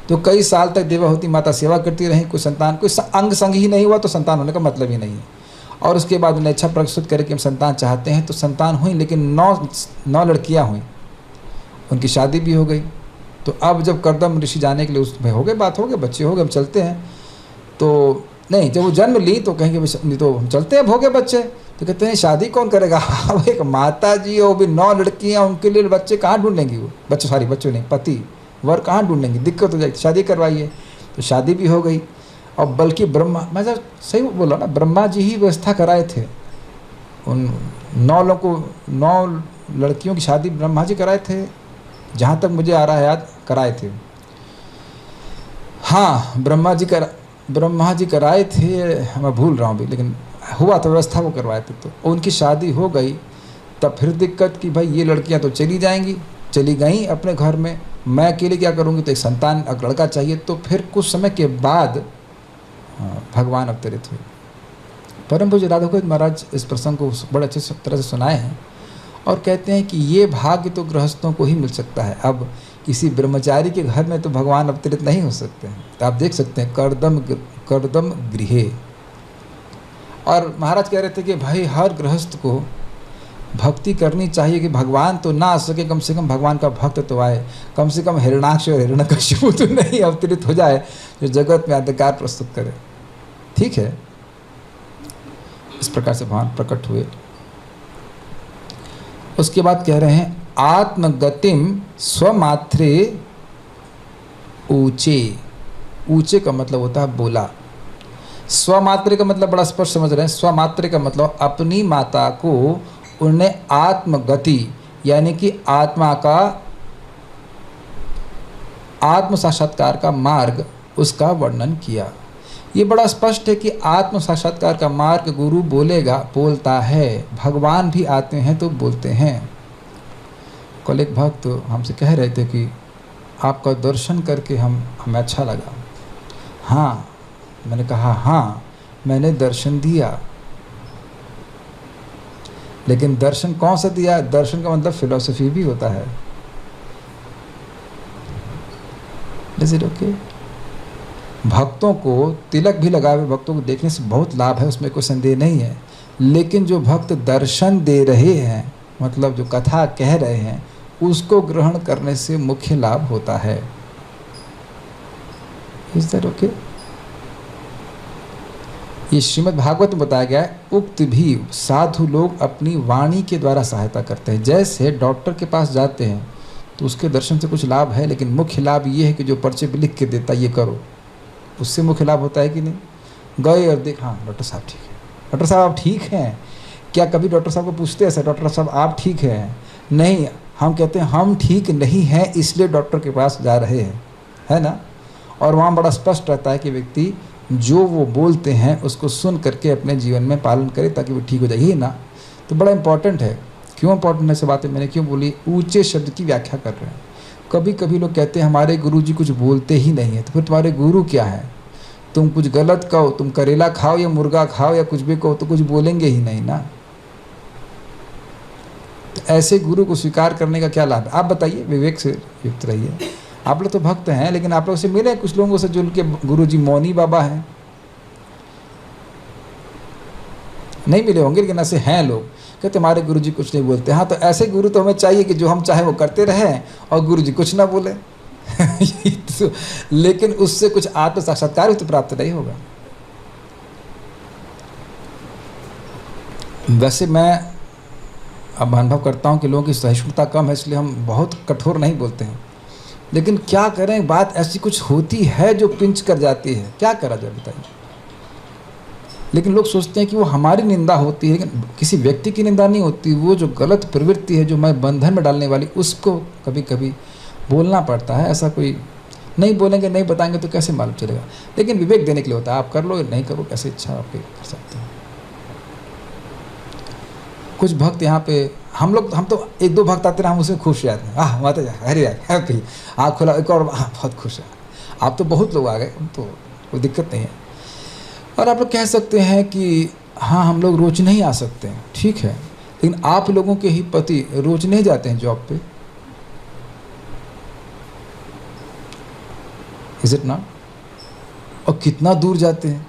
तो कई साल तक देवहुति माता सेवा करती रही, कोई संतान, कोई अंग संग ही नहीं हुआ तो संतान होने का मतलब ही नहीं है। और उसके बाद उन्हें इच्छा प्रस्तुत करे कि हम संतान चाहते हैं, तो संतान हुई, लेकिन 9 लड़कियां हुई, उनकी शादी भी हो गई। तो अब जब कर्दम ऋषि जाने के लिए उसमें हो गए, बात हो गए, बच्चे हो गए, हम चलते हैं। तो नहीं, जब वो जन्म ली तो कहेंगे नहीं तो हम चलते हैं, हो गए बच्चे। तो कहते हैं शादी कौन करेगा। अब एक माता जी और भी 9 लड़कियाँ, उनके लिए बच्चे कहाँ ढूंढेंगी वो, बच्चों नहीं, पति वर कहाँ ढूंढेंगी, दिक्कत हो जाएगी। शादी करवाइए। तो शादी भी हो गई। और बल्कि ब्रह्मा, मैं जब सही बोला ना, ब्रह्मा जी ही व्यवस्था कराए थे उन 9 लड़कियों की शादी ब्रह्मा जी कराए थे, जहाँ तक मुझे आ रहा है याद, कराए थे। हाँ, ब्रह्मा जी कराए थे, मैं भूल रहा हूँ अभी, लेकिन हुआ तो व्यवस्था वो करवाए थे। तो उनकी शादी हो गई। तब फिर दिक्कत कि भाई ये लड़कियां तो चली गई अपने घर में, मैं अकेले क्या करूँगी। तो एक संतान, एक लड़का चाहिए। तो फिर कुछ समय के बाद भगवान अवतरित हुए। परम पूज्य राधा गोविंद महाराज इस प्रसंग को बड़े अच्छे तरह से सुनाए हैं और कहते हैं कि ये भाग्य तो गृहस्थों को ही मिल सकता है। अब किसी ब्रह्मचारी के घर में तो भगवान अवतरित नहीं हो सकते हैं। तो आप देख सकते हैं कर्दम गृहे। और महाराज कह रहे थे कि भाई हर गृहस्थ को भक्ति करनी चाहिए कि भगवान तो ना आ सके, कम से कम भगवान का भक्त तो आए, कम से कम हिरण्याक्ष और हिरण्यकशिपु तो नहीं अवतरित हो जाए जो जगत में अंधकार प्रस्तुत करे। ठीक है, इस प्रकार से भगवान प्रकट हुए। उसके बाद कह रहे हैं आत्मगतिम स्वमात्रे ऊंचे। ऊंचे का मतलब होता है बोला। स्वमात्रे का मतलब बड़ा स्पष्ट समझ रहे हैं। स्वमात्रे का मतलब अपनी माता को उन्होंने आत्मगति यानी कि आत्मा का आत्म साक्षात्कार का मार्ग, उसका वर्णन किया। ये बड़ा स्पष्ट है कि आत्म साक्षात्कार का मार्ग गुरु बोलता है, भगवान भी आते हैं तो बोलते हैं। कल एक भक्त हमसे कह रहे थे कि आपका दर्शन करके हमें अच्छा लगा। हाँ, मैंने कहा हाँ, मैंने दर्शन दिया, लेकिन दर्शन कौन सा दिया? दर्शन का मतलब फिलॉसफी भी होता है। Is it okay? भक्तों को तिलक भी लगाए हुए भक्तों को देखने से बहुत लाभ है, उसमें कोई संदेह नहीं है। लेकिन जो भक्त दर्शन दे रहे हैं, मतलब जो कथा कह रहे हैं, उसको ग्रहण करने से मुख्य लाभ होता है। Is that okay? ये श्रीमद् भागवत में बताया गया है, उक्त भी साधु लोग अपनी वाणी के द्वारा सहायता करते हैं। जैसे डॉक्टर के पास जाते हैं तो उसके दर्शन से कुछ लाभ है, लेकिन मुख्य लाभ ये है कि जो पर्चे पे लिख के देता ये करो, उससे मुख्य लाभ होता है कि नहीं? गए और देख, हाँ डॉक्टर साहब ठीक है, डॉक्टर साहब आप ठीक हैं। क्या कभी डॉक्टर साहब को पूछते हैं ऐसा, डॉक्टर साहब आप ठीक हैं? नहीं, हम कहते हैं हम ठीक नहीं हैं इसलिए डॉक्टर के पास जा रहे हैं, है ना? और वहाँ बड़ा स्पष्ट रहता है कि व्यक्ति जो वो बोलते हैं उसको सुन करके अपने जीवन में पालन करे ताकि वो ठीक हो जाए, ही ना? तो बड़ा इंपॉर्टेंट है। क्यों इंपॉर्टेंट है से बातें मैंने क्यों बोली? ऊंचे शब्द की व्याख्या कर रहे हैं। कभी कभी लोग कहते हैं हमारे गुरु जी कुछ बोलते ही नहीं है, तो फिर तुम्हारे गुरु क्या है? तुम कुछ गलत कहो, तुम करेला खाओ या मुर्गा खाओ या कुछ भी कहो, तो कुछ बोलेंगे ही नहीं ना। तो ऐसे गुरु को स्वीकार करने का क्या लाभ है? आप बताइए, विवेक से युक्त रहिए। आप लोग तो भक्त हैं, लेकिन आप लोग से मिले कुछ लोगों से जो उनके गुरु जी मौनी बाबा हैं? नहीं मिले होंगे, लेकिन ऐसे हैं लोग, कहते हमारे गुरु जी कुछ नहीं बोलते। हाँ, तो ऐसे गुरु तो हमें चाहिए कि जो हम चाहे वो करते रहें और गुरु जी कुछ ना बोले। तो, लेकिन उससे कुछ आत्म साक्षात्कार भी तो प्राप्त नहीं होगा। वैसे मैं अब अनुभव करता हूँ कि लोगों की सहिष्णुता कम है, इसलिए हम बहुत कठोर नहीं बोलते हैं। लेकिन क्या करें, बात ऐसी कुछ होती है जो पिंच कर जाती है, क्या करा जाए बताइए? लेकिन लोग सोचते हैं कि वो हमारी निंदा होती है, लेकिन किसी व्यक्ति की निंदा नहीं होती। वो जो गलत प्रवृत्ति है जो मैं बंधन में डालने वाली, उसको कभी कभी बोलना पड़ता है। ऐसा कोई नहीं बोलेंगे, नहीं बताएंगे तो कैसे मालूम चलेगा? लेकिन विवेक देने के लिए होता है, आप कर लो नहीं करो, कैसे इच्छा आपकी कर सकते हैं। कुछ भक्त यहाँ पे हम तो एक दो भक्त आते हैं, हम उसमें खुश जाते हैं, आह माता जी हरी हैप्पी, आँख खुला एक और बहुत खुश है। आप तो बहुत लोग आ गए, तो कोई दिक्कत नहीं है। और आप लोग कह सकते हैं कि हाँ हम लोग रोज नहीं आ सकते हैं, ठीक है, लेकिन आप लोगों के ही पति रोज नहीं जाते हैं जॉब पे, इज इट नॉट? और कितना दूर जाते हैं,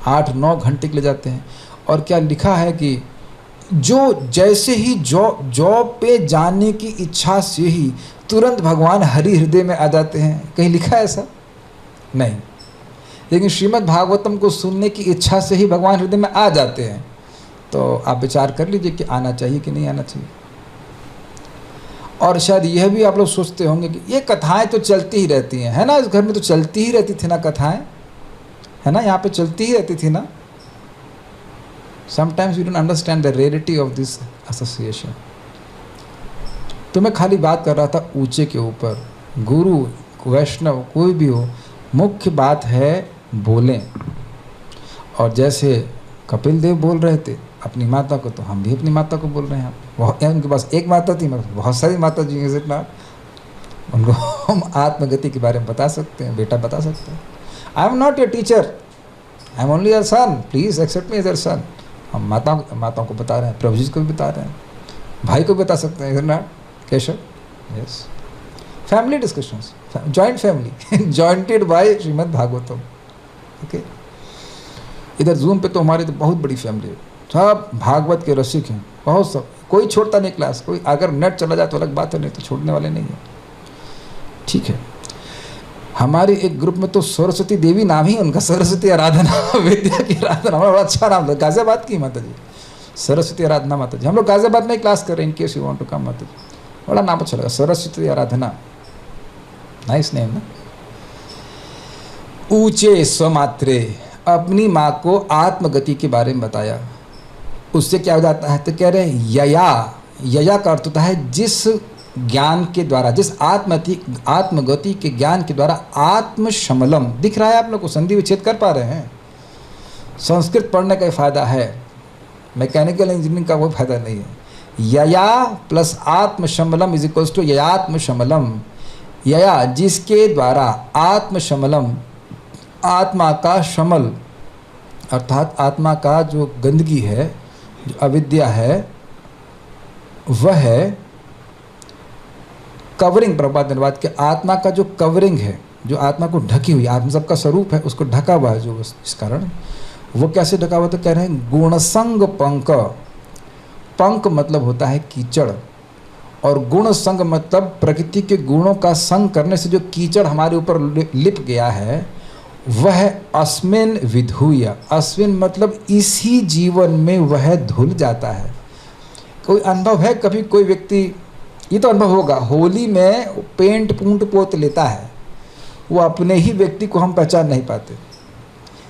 8-9 घंटे के लिए जाते हैं। और क्या लिखा है कि जो जैसे ही जॉब पे जाने की इच्छा से ही तुरंत भगवान हरि हृदय में आ जाते हैं? कहीं लिखा है ऐसा? नहीं। लेकिन श्रीमद् भागवतम को सुनने की इच्छा से ही भगवान हृदय में आ जाते हैं। तो आप विचार कर लीजिए कि आना चाहिए कि नहीं आना चाहिए। और शायद यह भी आप लोग सोचते होंगे कि ये कथाएं तो चलती ही रहती हैं, है ना? इस घर में तो चलती ही रहती थी ना कथाएं, है ना? यहाँ पे चलती ही रहती थी ना। Sometimes we don't understand the rarity of this association. तो मैं खाली बात कर रहा था ऊंचे के ऊपर। गुरु वैष्णव कोई भी हो, मुख्य बात है बोलें। और जैसे कपिल देव बोल रहे थे अपनी माता को, तो हम भी अपनी माता को बोल रहे हैं। उनके पास एक माता थी, मतलब बहुत सारी माता जी हैं, इतना उनको हम आत्मगति के बारे में बता सकते हैं, बेटा बता सकते हैं। I am not your teacher, I am only your son, please accept me as your son. हम माताओं को बता रहे हैं, प्रभु जी को भी बता रहे हैं, भाई को बता सकते हैं, is not Keshav? Yes. Family discussions, joint family jointed by Shrimad Bhagavatam. Okay, इधर जूम पे तो हमारी तो बहुत बड़ी फैमिली है, सब भागवत के रसिक हैं, बहुत सब, कोई छोड़ता नहीं क्लास। कोई अगर नेट चला जाए तो अलग बात है, नहीं तो छोड़ने वाले नहीं है, ठीक है। हमारे एक ग्रुप में तो सरस्वती देवी नाम ही उनका, सरस्वती आराधना विद्या की आराधना, हमारा बड़ा अच्छा नाम था, गाजियाबाद की माता जी, सरस्वती आराधना माता जी। हम लोग गाजियाबाद में क्लास कर रहे हैं, in case you want to come माता जी, बड़ा नाम अच्छा लगा, सरस्वती आराधना, नाइस नेम ना। ऊंचे स्वमात्रे, अपनी माँ को आत्मगति के बारे में बताया। उससे क्या हो जाता है? तो कह रहे हैं यया का अर्थ होता है जिस ज्ञान के द्वारा, जिस आत्मगति के ज्ञान के द्वारा आत्मशमलम। दिख रहा है आप लोग को? संधि विच्छेद कर पा रहे हैं? संस्कृत पढ़ने का फ़ायदा है, मैकेनिकल इंजीनियरिंग का कोई फ़ायदा नहीं है। यया प्लस आत्मशमलम इज इक्वल्स टू ययात्मशमलम। यया जिसके द्वारा, आत्मशमलम आत्मा का शमल अर्थात आत्मा का जो गंदगी है, जो अविद्या है, वह है कवरिंग। प्रभुपाद धन्यवाद के आत्मा का जो कवरिंग है, जो आत्मा को ढकी हुई, आत्मा सबका स्वरूप है, उसको ढका हुआ है जो इस कारण वो कैसे ढका हुआ, तो कह रहे हैं गुणसंग पंक। पंक मतलब होता है कीचड़, और गुण संग मतलब प्रकृति के गुणों का संग करने से जो कीचड़ हमारे ऊपर लिप गया है, वह अस्मिन विधूय। अस्मिन मतलब इसी जीवन में वह धुल जाता है। कोई अनुभव है कभी कोई व्यक्ति, ये तो अनुभव होगा, होली में पेंट पूंट पोत लेता है, वो अपने ही व्यक्ति को हम पहचान नहीं पाते।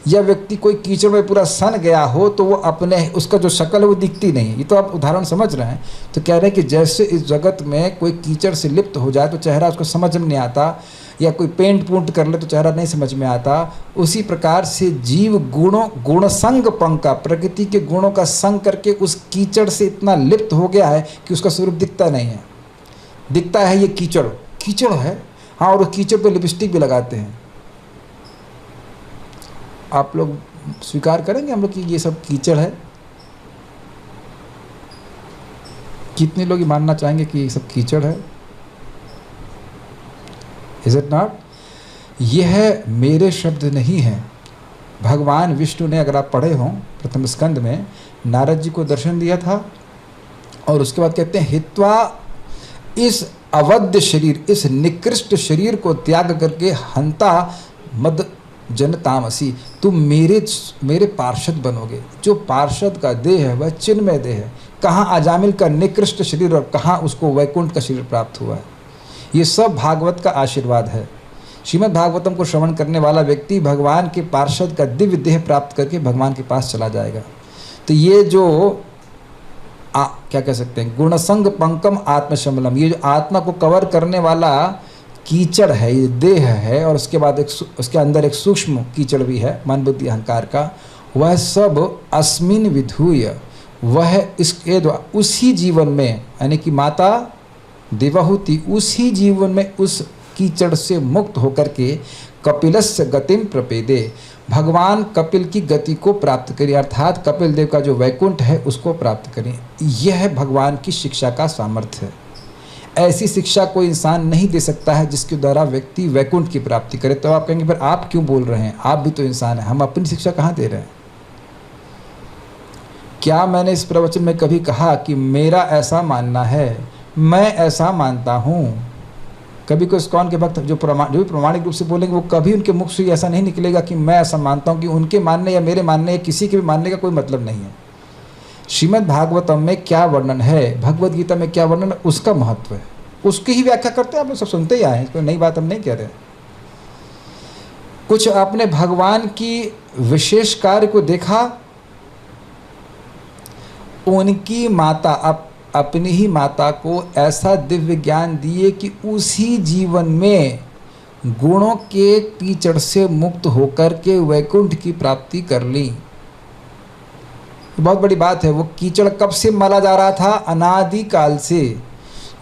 या व्यक्ति कोई कीचड़ में पूरा सन गया हो तो वो अपने, उसका जो शक्ल है वो दिखती नहीं। ये तो आप उदाहरण समझ रहे हैं। तो कह रहे हैं कि जैसे इस जगत में कोई कीचड़ से लिप्त हो जाए तो चेहरा उसको समझ में नहीं आता, या कोई पेंट पूंट कर ले तो चेहरा नहीं समझ में आता, उसी प्रकार से जीव गुण संग पंका, प्रकृति के गुणों का संग करके उस कीचड़ से इतना लिप्त हो गया है कि उसका स्वरूप दिखता नहीं है। दिखता है ये कीचड़, कीचड़ है, हाँ, और कीचड़ पे लिपस्टिक भी लगाते हैं। आप लोग स्वीकार करेंगे हम लोग कि ये सब कीचड़ है? कितने लोग ये मानना चाहेंगे कि ये सब कीचड़ है? Is it not? यह मेरे शब्द नहीं है। भगवान विष्णु ने, अगर आप पढ़े हों प्रथम स्कंद में, नारद जी को दर्शन दिया था और उसके बाद कहते हैं हित्वा, इस अवध्य शरीर, इस निकृष्ट शरीर को त्याग करके हंता मद जनतामसी, तुम मेरे पार्षद बनोगे। जो पार्षद का देह है वह चिन्मय देह है। कहाँ अजामिल का निकृष्ट शरीर और कहाँ उसको वैकुंठ का शरीर प्राप्त हुआ है। ये सब भागवत का आशीर्वाद है। श्रीमद् भागवतम को श्रवण करने वाला व्यक्ति भगवान के पार्षद का दिव्य देह प्राप्त करके भगवान के पास चला जाएगा। तो ये जो क्या कह सकते हैं, गुणसंग पंकम आत्मशमलम, ये जो आत्मा को कवर करने वाला कीचड़ है, ये देह है, और उसके बाद उसके अंदर एक सूक्ष्म कीचड़ भी है, मन बुद्धि अहंकार का, वह सब अस्मिन विधूय, वह इसके द्वारा उसी जीवन में, यानी कि माता देवहूति उसी जीवन में उस कीचड़ से मुक्त होकर के कपिलस्य गतिम प्रपेदे, भगवान कपिल की गति को प्राप्त करें, अर्थात कपिल देव का जो वैकुंठ है उसको प्राप्त करें। यह भगवान की शिक्षा का सामर्थ्य है। ऐसी शिक्षा कोई इंसान नहीं दे सकता है जिसके द्वारा व्यक्ति वैकुंठ की प्राप्ति करे। तो आप कहेंगे फिर आप क्यों बोल रहे हैं, आप भी तो इंसान हैं, हम अपनी शिक्षा कहाँ दे रहे हैं? क्या मैंने इस प्रवचन में कभी कहा कि मेरा ऐसा मानना है, मैं ऐसा मानता हूँ? कभी कोई इस्कॉन के भक्त जो प्रामाणिक रूप से बोलेंगे, वो कभी उनके मुख से ऐसा नहीं निकलेगा कि मैं ऐसा मानता हूँ, कि उनके मानने या मेरे मानने या किसी के भी मानने का कोई मतलब नहीं है। श्रीमद् भागवतम में क्या वर्णन है, भगवद गीता में क्या वर्णन है, उसका महत्व है, उसकी ही व्याख्या करते हैं। आप लोग सब सुनते ही आए हैं, कोई नई बात हम नहीं कह रहे। कुछ आपने भगवान की विशेष कार्य को देखा, उनकी माता अपनी ही माता को ऐसा दिव्य ज्ञान दिए कि उसी जीवन में गुणों के कीचड़ से मुक्त होकर के वैकुंठ की प्राप्ति कर ली। बहुत बड़ी बात है। वो कीचड़ कब से मला जा रहा था? अनादि काल से।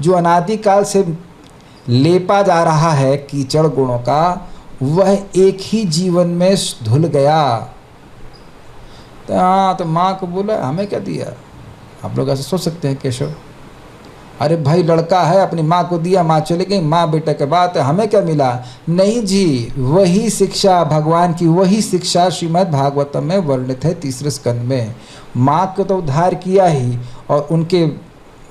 जो अनादि काल से लेपा जा रहा है कीचड़ गुणों का, वह एक ही जीवन में धुल गया। तो माँ को बोला हमें क्या दिया? आप लोग ऐसे सोच सकते हैं केशव, अरे भाई लड़का है, अपनी माँ को दिया, माँ चली गई, माँ बेटा के बात है, हमें क्या मिला? नहीं जी, वही शिक्षा भगवान की, वही शिक्षा श्रीमद् भागवतम में वर्णित है 3 स्कंद में। माँ को तो उद्धार किया ही, और उनके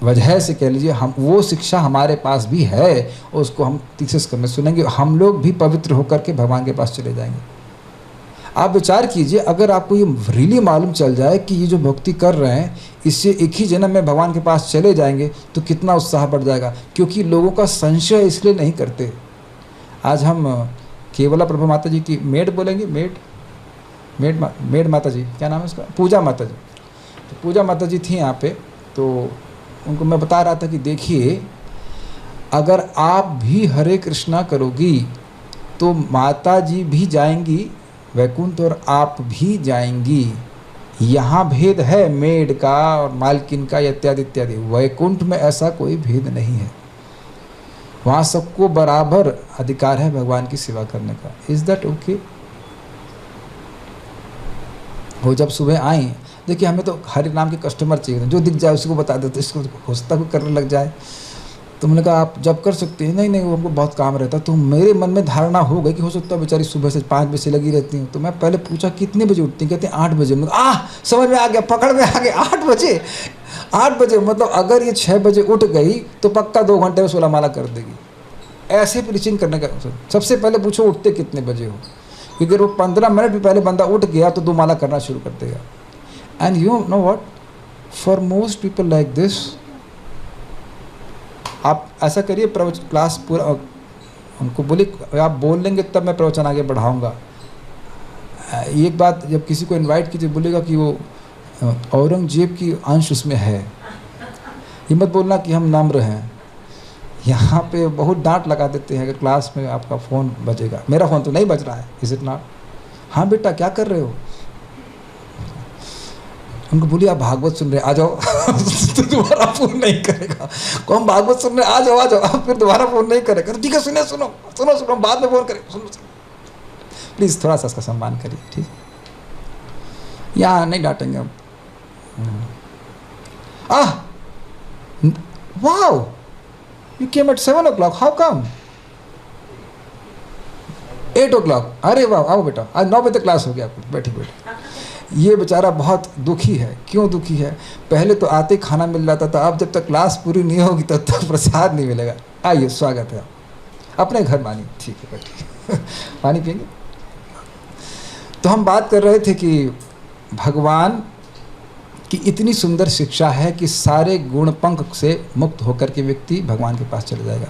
वजह से कह लीजिए हम, वो शिक्षा हमारे पास भी है, और उसको हम 3 स्कंद में सुनेंगे। हम लोग भी पवित्र होकर के भगवान के पास चले जाएंगे। आप विचार कीजिए, अगर आपको ये रियली मालूम चल जाए कि ये जो भक्ति कर रहे हैं इससे एक ही जन्म में भगवान के पास चले जाएंगे, तो कितना उत्साह बढ़ जाएगा। क्योंकि लोगों का संशय इसलिए नहीं करते। आज हम केवला प्रभु माता जी की मेड बोलेंगे, मेड माता जी, क्या नाम है उसका, पूजा माता जी। तो पूजा माता जी थी यहाँ पे, तो उनको मैं बता रहा था कि देखिए, अगर आप भी हरे कृष्णा करोगी तो माता जी भी जाएंगी वैकुंठ और आप भी जाएंगी। यहाँ भेद है मेड का और मालकिन का इत्यादि इत्यादि। वैकुंठ में ऐसा कोई भेद नहीं है, वहाँ सबको बराबर अधिकार है भगवान की सेवा करने का। Is that okay? वो जब सुबह आई, देखिए हमें तो हरि नाम के कस्टमर चाहिए, जो दिख जाए उसको बता देते, इसको हो सकता है करने लग जाए। तो मैंने कहा आप जब कर सकते हैं। नहीं नहीं, वो हमको बहुत काम रहता। तो मेरे मन में धारणा हो गई कि हो सकता है बेचारी सुबह से 5 बजे से लगी रहती हूँ। तो मैं पहले पूछा कितने बजे उठती हैं? कहते हैं 8 बजे। समझ में आ गया, पकड़ में आ गया, 8 बजे। 8 बजे मतलब अगर ये 6 बजे उठ गई तो पक्का 2 घंटे में 16 माला कर देगी। ऐसे प्रीचिंग करने का सबसे पहले पूछो उठते कितने बजे हो, क्योंकि अगर वो 15 मिनट भी पहले बंदा उठ गया तो 2 माला करना शुरू कर देगा। And you know what, for most people like this, आप ऐसा करिए क्लास पूरा उनको बोलिए आप बोल लेंगे तब मैं प्रवचन आगे बढ़ाऊंगा। एक बात जब किसी को इनवाइट कीजिए बोलेगा कि वो औरंगजेब की अंश उसमें है, ये मत बोलना कि हम नम्र हैं। यहाँ पे बहुत डांट लगा देते हैं अगर क्लास में आपका फ़ोन बजेगा। मेरा फ़ोन तो नहीं बज रहा है, इज इट नॉट? हाँ बेटा क्या कर रहे हो? उनको बोलिए आप भागवत सुन रहे, आ जाओ। तो दोबारा फ़ोन नहीं करेगा। को हम भागवत सुन रहे, आ जाओ आ जाओ, फिर दोबारा फ़ोन नहीं करेगा। तो ठीक है सुनो सुनो सुनो सुनो, बाद में फ़ोन करें, सुनो। प्लीज़ थोड़ा सा इसका सम्मान करिए, ठीक? यहाँ नहीं डांटेंगे हम। Wow, you came at 7 o'clock, how come? 8 o'clock, अरे वाह, आओ बेटा, आज 9 बजे तक क्लास हो गया आपको, बैठी बैठी। ये बेचारा बहुत दुखी है। क्यों दुखी है? पहले तो आते खाना मिल जाता था, अब जब तक क्लास पूरी नहीं होगी तब तक प्रसाद नहीं मिलेगा। आइए, स्वागत है, अपने घर मानिए। ठीक है बैठिए, पानी पिएंगे? तो हम बात कर रहे थे कि भगवान की इतनी सुंदर शिक्षा है कि सारे गुण पंख से मुक्त होकर के व्यक्ति भगवान के पास चले जाएगा।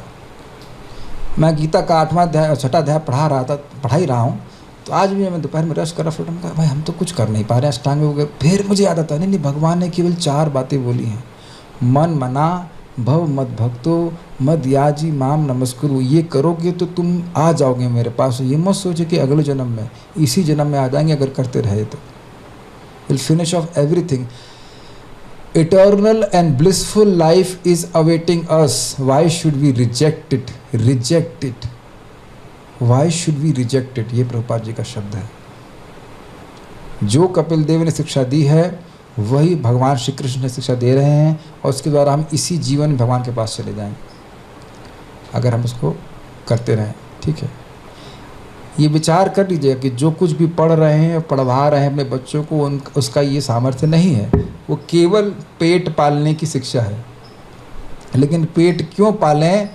मैं गीता का 8वां अध्याय 6वां अध्याय पढ़ा ही रहा हूँ। तो आज भी मैं दोपहर में रश कर रहा था, भाई हम तो कुछ कर नहीं पा रहे हैं अष्टांग योग। फिर मुझे याद आता नहीं भगवान ने केवल 4 बातें बोली हैं। मन मना भव मद भक्तो मद याजी माम नमस्कुरु। ये करोगे तो तुम आ जाओगे मेरे पास। ये मत सोचे कि अगले जन्म में, इसी जन्म में आ जाएंगे अगर करते रहे तो। Will finish off everything. Eternal and blissful life is awaiting us. Why should we reject it? Reject it. Why should we reject it? ये प्रभुपाद जी का शब्द है। जो कपिल देव ने शिक्षा दी है वही भगवान श्री कृष्ण ने शिक्षा दे रहे हैं, और उसके द्वारा हम इसी जीवन में भगवान के पास चले जाएंगे अगर हम उसको करते रहें। ठीक है, ये विचार कर लीजिए कि जो कुछ भी पढ़ रहे हैं, पढ़वा रहे हैं अपने बच्चों को, उसका ये सामर्थ्य नहीं है। वो केवल पेट पालने की शिक्षा है, लेकिन पेट क्यों पालें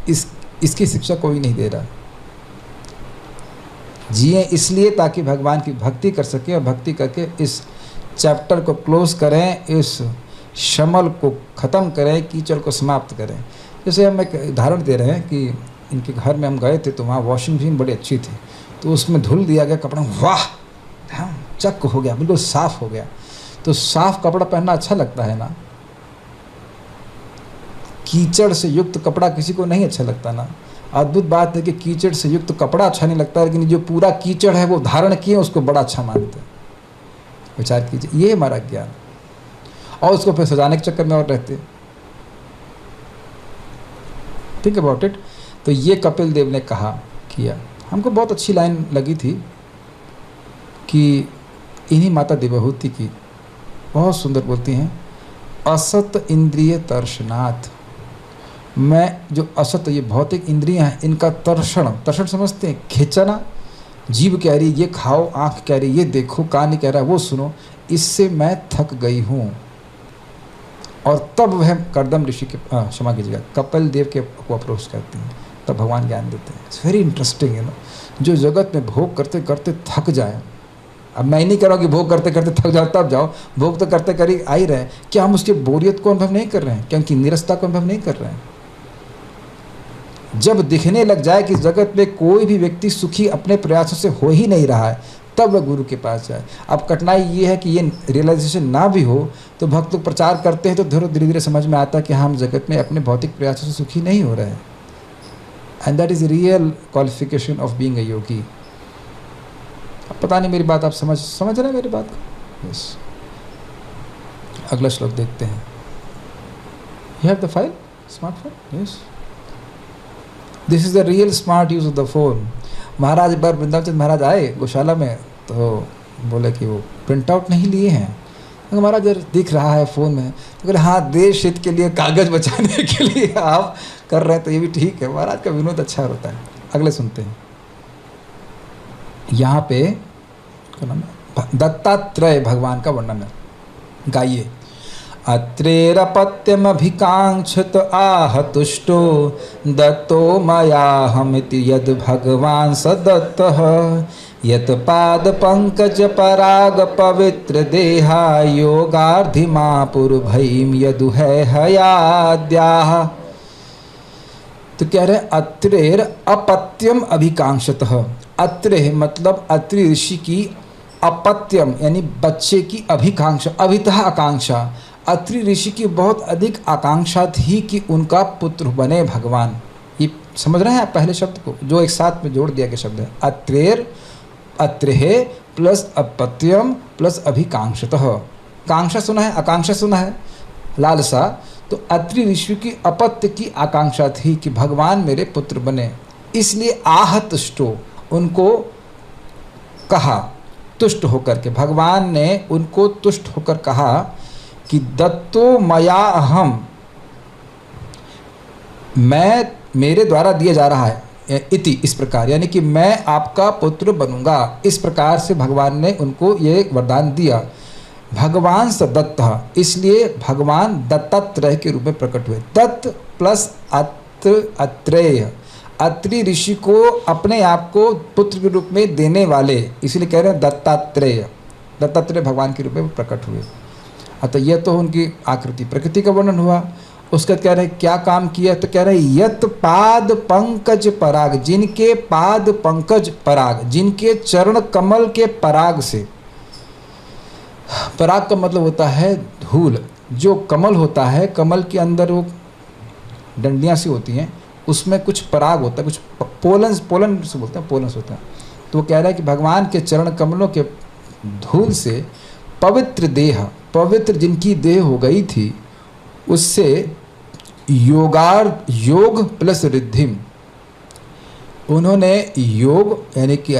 इसकी शिक्षा कोई नहीं दे रहा। जिए इसलिए ताकि भगवान की भक्ति कर सकें, और भक्ति करके इस चैप्टर को क्लोज करें, इस शमल को ख़त्म करें, कीचड़ को समाप्त करें। जैसे हम एक उदाहरण दे रहे हैं कि इनके घर में हम गए थे तो वहाँ वॉशिंग मशीन बड़ी अच्छी थी, तो उसमें धुल दिया गया कपड़ा, वाह चक हो गया, बिल्कुल साफ़ हो गया। तो साफ कपड़ा पहनना अच्छा लगता है ना, कीचड़ से युक्त कपड़ा किसी को नहीं अच्छा लगता ना। अद्भुत बात है कि कीचड़ से युक्त कपड़ा अच्छा नहीं लगता, लेकिन जो पूरा कीचड़ है वो धारण किए उसको बड़ा अच्छा मानते हैं। विचार कीजिए, ये हमारा ज्ञान। और उसको फिर सजाने के चक्कर में और रहते। Think about it. तो ये कपिल देव ने कहा किया, हमको बहुत अच्छी लाइन लगी थी कि इन्हीं माता देवहूति की बहुत सुंदर बोलती हैं, असत इंद्रिय तर्शनाथ। मैं जो असत, ये भौतिक इंद्रियां हैं, इनका तर्षण समझते हैं, खींचना। जीभ कह रही ये खाओ, आंख कह रही ये देखो, कान कह रहा है वो सुनो, इससे मैं थक गई हूँ। और तब वह कर्दम ऋषि के क्षमा कीजिएगा कपिल देव के को अप्रोच करती हैं, तब भगवान ज्ञान देते हैं। इट्स वेरी इंटरेस्टिंग है ना। जो जगत में भोग करते करते थक जाए, अब मैं नहीं कह रहा हूँ कि भोग करते करते थक जाओ तब जाओ, भोग तो करते कर आ ही रहे हैं। क्या हम उसकी बोरियत को अनुभव नहीं कर रहे हैं? क्या उनकी निरस्ता को अनुभव नहीं कर रहे हैं? जब दिखने लग जाए कि जगत में कोई भी व्यक्ति सुखी अपने प्रयासों से हो ही नहीं रहा है, तब वह गुरु के पास जाए। अब कठिनाई ये है कि ये रियलाइजेशन ना भी हो तो भक्त लोग प्रचार करते हैं, तो धीरे धीरे समझ में आता है कि हम जगत में अपने भौतिक प्रयासों से सुखी नहीं हो रहे हैं। And that is real qualification of being a yogi. अब पता नहीं मेरी बात आप समझ रहे हैं मेरी बात को? यस। अगला श्लोक देखते हैं। You have the file? Smartphone? Yes. This is the real smart use of the phone. महाराज एक बार वृंदावन महाराज आए गौशाला में, तो बोले कि वो प्रिंट आउट नहीं लिए हैं। तो महाराज दिख रहा है फ़ोन में, तो बोले हाँ देश हित के लिए, कागज़ बचाने के लिए आप कर रहे हैं, तो ये भी ठीक है। महाराज का विनोद अच्छा होता है। अगले सुनते हैं। यहाँ पे दत्तात्रेय भगवान का वर्णन है, गाइए। अत्रेरपत्यमभिकांक्षत आह तुष्टो दत्तो मयाहमिति यद भगवान स दत्तः यत पाद पंकज पराग पवित्र देहा योगार्धिमा पुरभैम यदु है हयाद्याः। तो कह रहे अत्रेर अपत्यम अभिकांक्षतः। अत्रे मतलब अत्रि ऋषि की अपत्यम यानी बच्चे की अभिकांक्षा, अभितः आकांक्षा। अत्रि ऋषि की बहुत अधिक आकांक्षा थी कि उनका पुत्र बने भगवान। ये समझ रहे हैं आप पहले शब्द को, जो एक साथ में जोड़ दिया गया शब्द है। अत्रेर, अत्रेहे प्लस अपत्यम प्लस अभिकांक्षतः। कांक्षा सुना है, आकांक्षा सुना है, लालसा। तो अत्रि ऋषि की अपत्य की आकांक्षा थी कि भगवान मेरे पुत्र बने, इसलिए आह तुष्टो, उनको कहा तुष्ट होकर के, भगवान ने उनको तुष्ट होकर कहा कि दत्तो मया अहम, मैं मेरे द्वारा दिया जा रहा है, इति इस प्रकार, यानी कि मैं आपका पुत्र बनूंगा। इस प्रकार से भगवान ने उनको ये वरदान दिया। भगवान स दत्तः, इसलिए भगवान दत्तात्रेय के रूप में प्रकट हुए। दत्त प्लस अत्रेय, अत्रि ऋषि को अपने आप को पुत्र के रूप में देने वाले, इसलिए कह रहे हैं दत्तात्रेय। दत्तात्रेय भगवान के रूप में प्रकट हुए। अतः यह तो उनकी आकृति प्रकृति का वर्णन हुआ। उसका कह रहे हैं क्या काम किया, तो कह रहे हैं यत पाद पंकज पराग, जिनके पाद पंकज पराग, जिनके चरण कमल के पराग से। पराग का मतलब होता है धूल। जो कमल होता है, कमल के अंदर वो डंडियाँ सी होती हैं, उसमें कुछ पराग होता है, कुछ पोलन से बोलते हैं, पोलन्स होता है। तो वो कह रहा है कि भगवान के चरण कमलों के धूल से पवित्र देह, पवित्र जिनकी देह हो गई थी, उससे योग प्लस रिद्धिम, उन्होंने योग यानी कि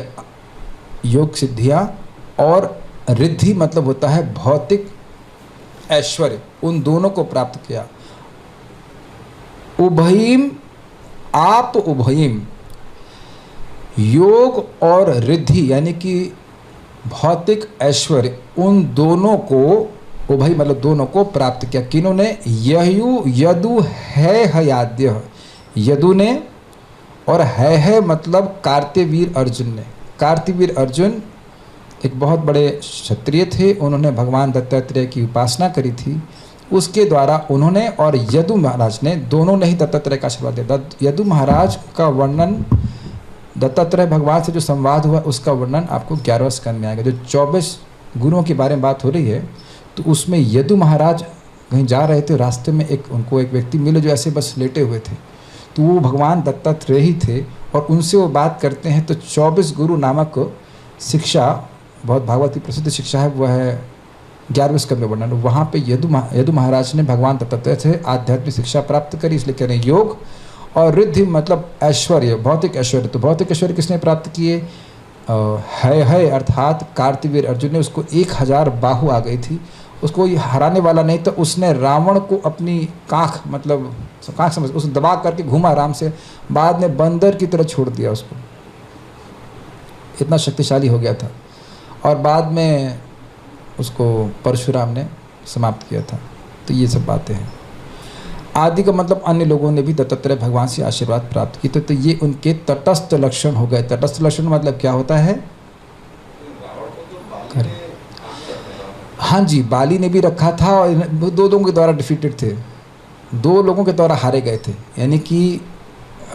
योग सिद्धियाँ और रिद्धि मतलब होता है भौतिक ऐश्वर्य, उन दोनों को प्राप्त किया। उभयीम, आप उभयीम, योग और रिद्धि यानी कि भौतिक ऐश्वर्य, उन दोनों को, उभय मतलब दोनों को प्राप्त किया। किन्हों ने? यदु है हयाद्य, यदु ने, और है मतलब कार्तिवीर अर्जुन ने। कार्तिवीर अर्जुन एक बहुत बड़े क्षत्रिय थे, उन्होंने भगवान दत्तात्रेय की उपासना करी थी, उसके द्वारा उन्होंने और यदु महाराज ने, दोनों ने ही दत्तात्रेय का आशीर्वाद दिया। यदु महाराज का वर्णन, दत्तात्रेय भगवान से जो संवाद हुआ उसका वर्णन आपको 11वें स्कंद में आएगा। जो 24 गुरुओं के बारे में बात हो रही है, तो उसमें यदु महाराज कहीं जा रहे थे, रास्ते में उनको एक व्यक्ति मिले जो ऐसे बस लेटे हुए थे, तो वो भगवान दत्तात्रेय ही थे और उनसे वो बात करते हैं। तो 24 गुरु नामक शिक्षा, बहुत भागवती प्रसिद्ध शिक्षा है, वह है 11वें स्कंद में वर्णन। वहाँ पे यदु महाराज ने भगवान दत्तात्रेय से आध्यात्मिक शिक्षा प्राप्त करी, इसलिए कह रहे हैं योग। और रिद्धि मतलब ऐश्वर्य, भौतिक ऐश्वर्य। तो भौतिक ऐश्वर्य किसने प्राप्त किए? है अर्थात कार्तिवीर अर्जुन ने। उसको 1000 बाहु आ गई थी, उसको हराने वाला नहीं, तो उसने रावण को अपनी काख मतलब काख समझ उसको दबा करके घूमा आराम से, बाद में बंदर की तरह छोड़ दिया उसको, इतना शक्तिशाली हो गया था। और बाद में उसको परशुराम ने समाप्त किया था। तो ये सब बातें हैं। आदि का मतलब अन्य लोगों ने भी दत्तात्रेय भगवान से आशीर्वाद प्राप्त किए। तो ये उनके तटस्थ लक्षण हो गए। तटस्थ लक्षण मतलब क्या होता है? हाँ जी, बाली ने भी रखा था और दो लोगों के द्वारा डिफीटेड थे, 2 लोगों के द्वारा हारे गए थे, यानी कि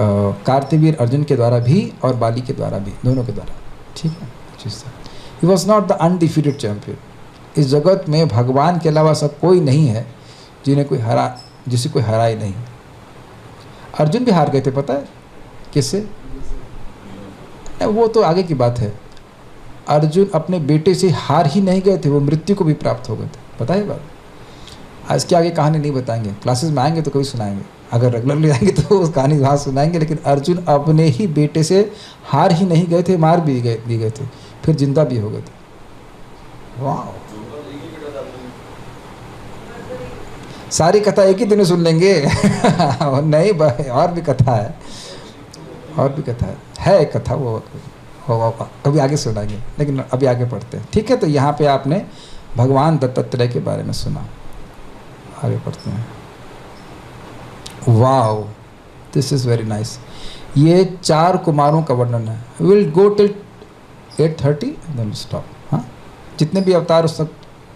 कार्तिवीर अर्जुन के द्वारा भी और बाली के द्वारा भी, दोनों के द्वारा। ठीक है, he was not the undefeated champion. इस जगत में भगवान के अलावा सब कोई नहीं है जिसे कोई हरा ही नहीं। अर्जुन भी हार गए थे, पता है किससे? वो तो आगे की बात है। अर्जुन अपने बेटे से हार ही नहीं गए थे, वो मृत्यु को भी प्राप्त हो गए थे, पता है बात। इसके आगे कहानी नहीं बताएंगे, क्लासेस में आएंगे तो कभी सुनाएंगे, अगर रेगुलरली आएंगे तो उस कहानी वहाँ सुनाएंगे। लेकिन अर्जुन अपने ही बेटे से हार ही नहीं गए थे, मार भी गए थे, फिर जिंदा भी हो गए थे। वाह, सारी कथा एक ही दिन में सुन लेंगे नहीं, और भी कथा है, और भी कथा है एक कथा, वो कभी आगे सुनाएंगे, लेकिन अभी आगे पढ़ते हैं, ठीक है। तो यहाँ पे आपने भगवान दत्तात्रेय के बारे में सुना, आगे पढ़ते हैं। Wow, this is very nice. ये 4 कुमारों का वर्णन है। Will go till 8:30 then stop. हाँ, जितने भी अवतार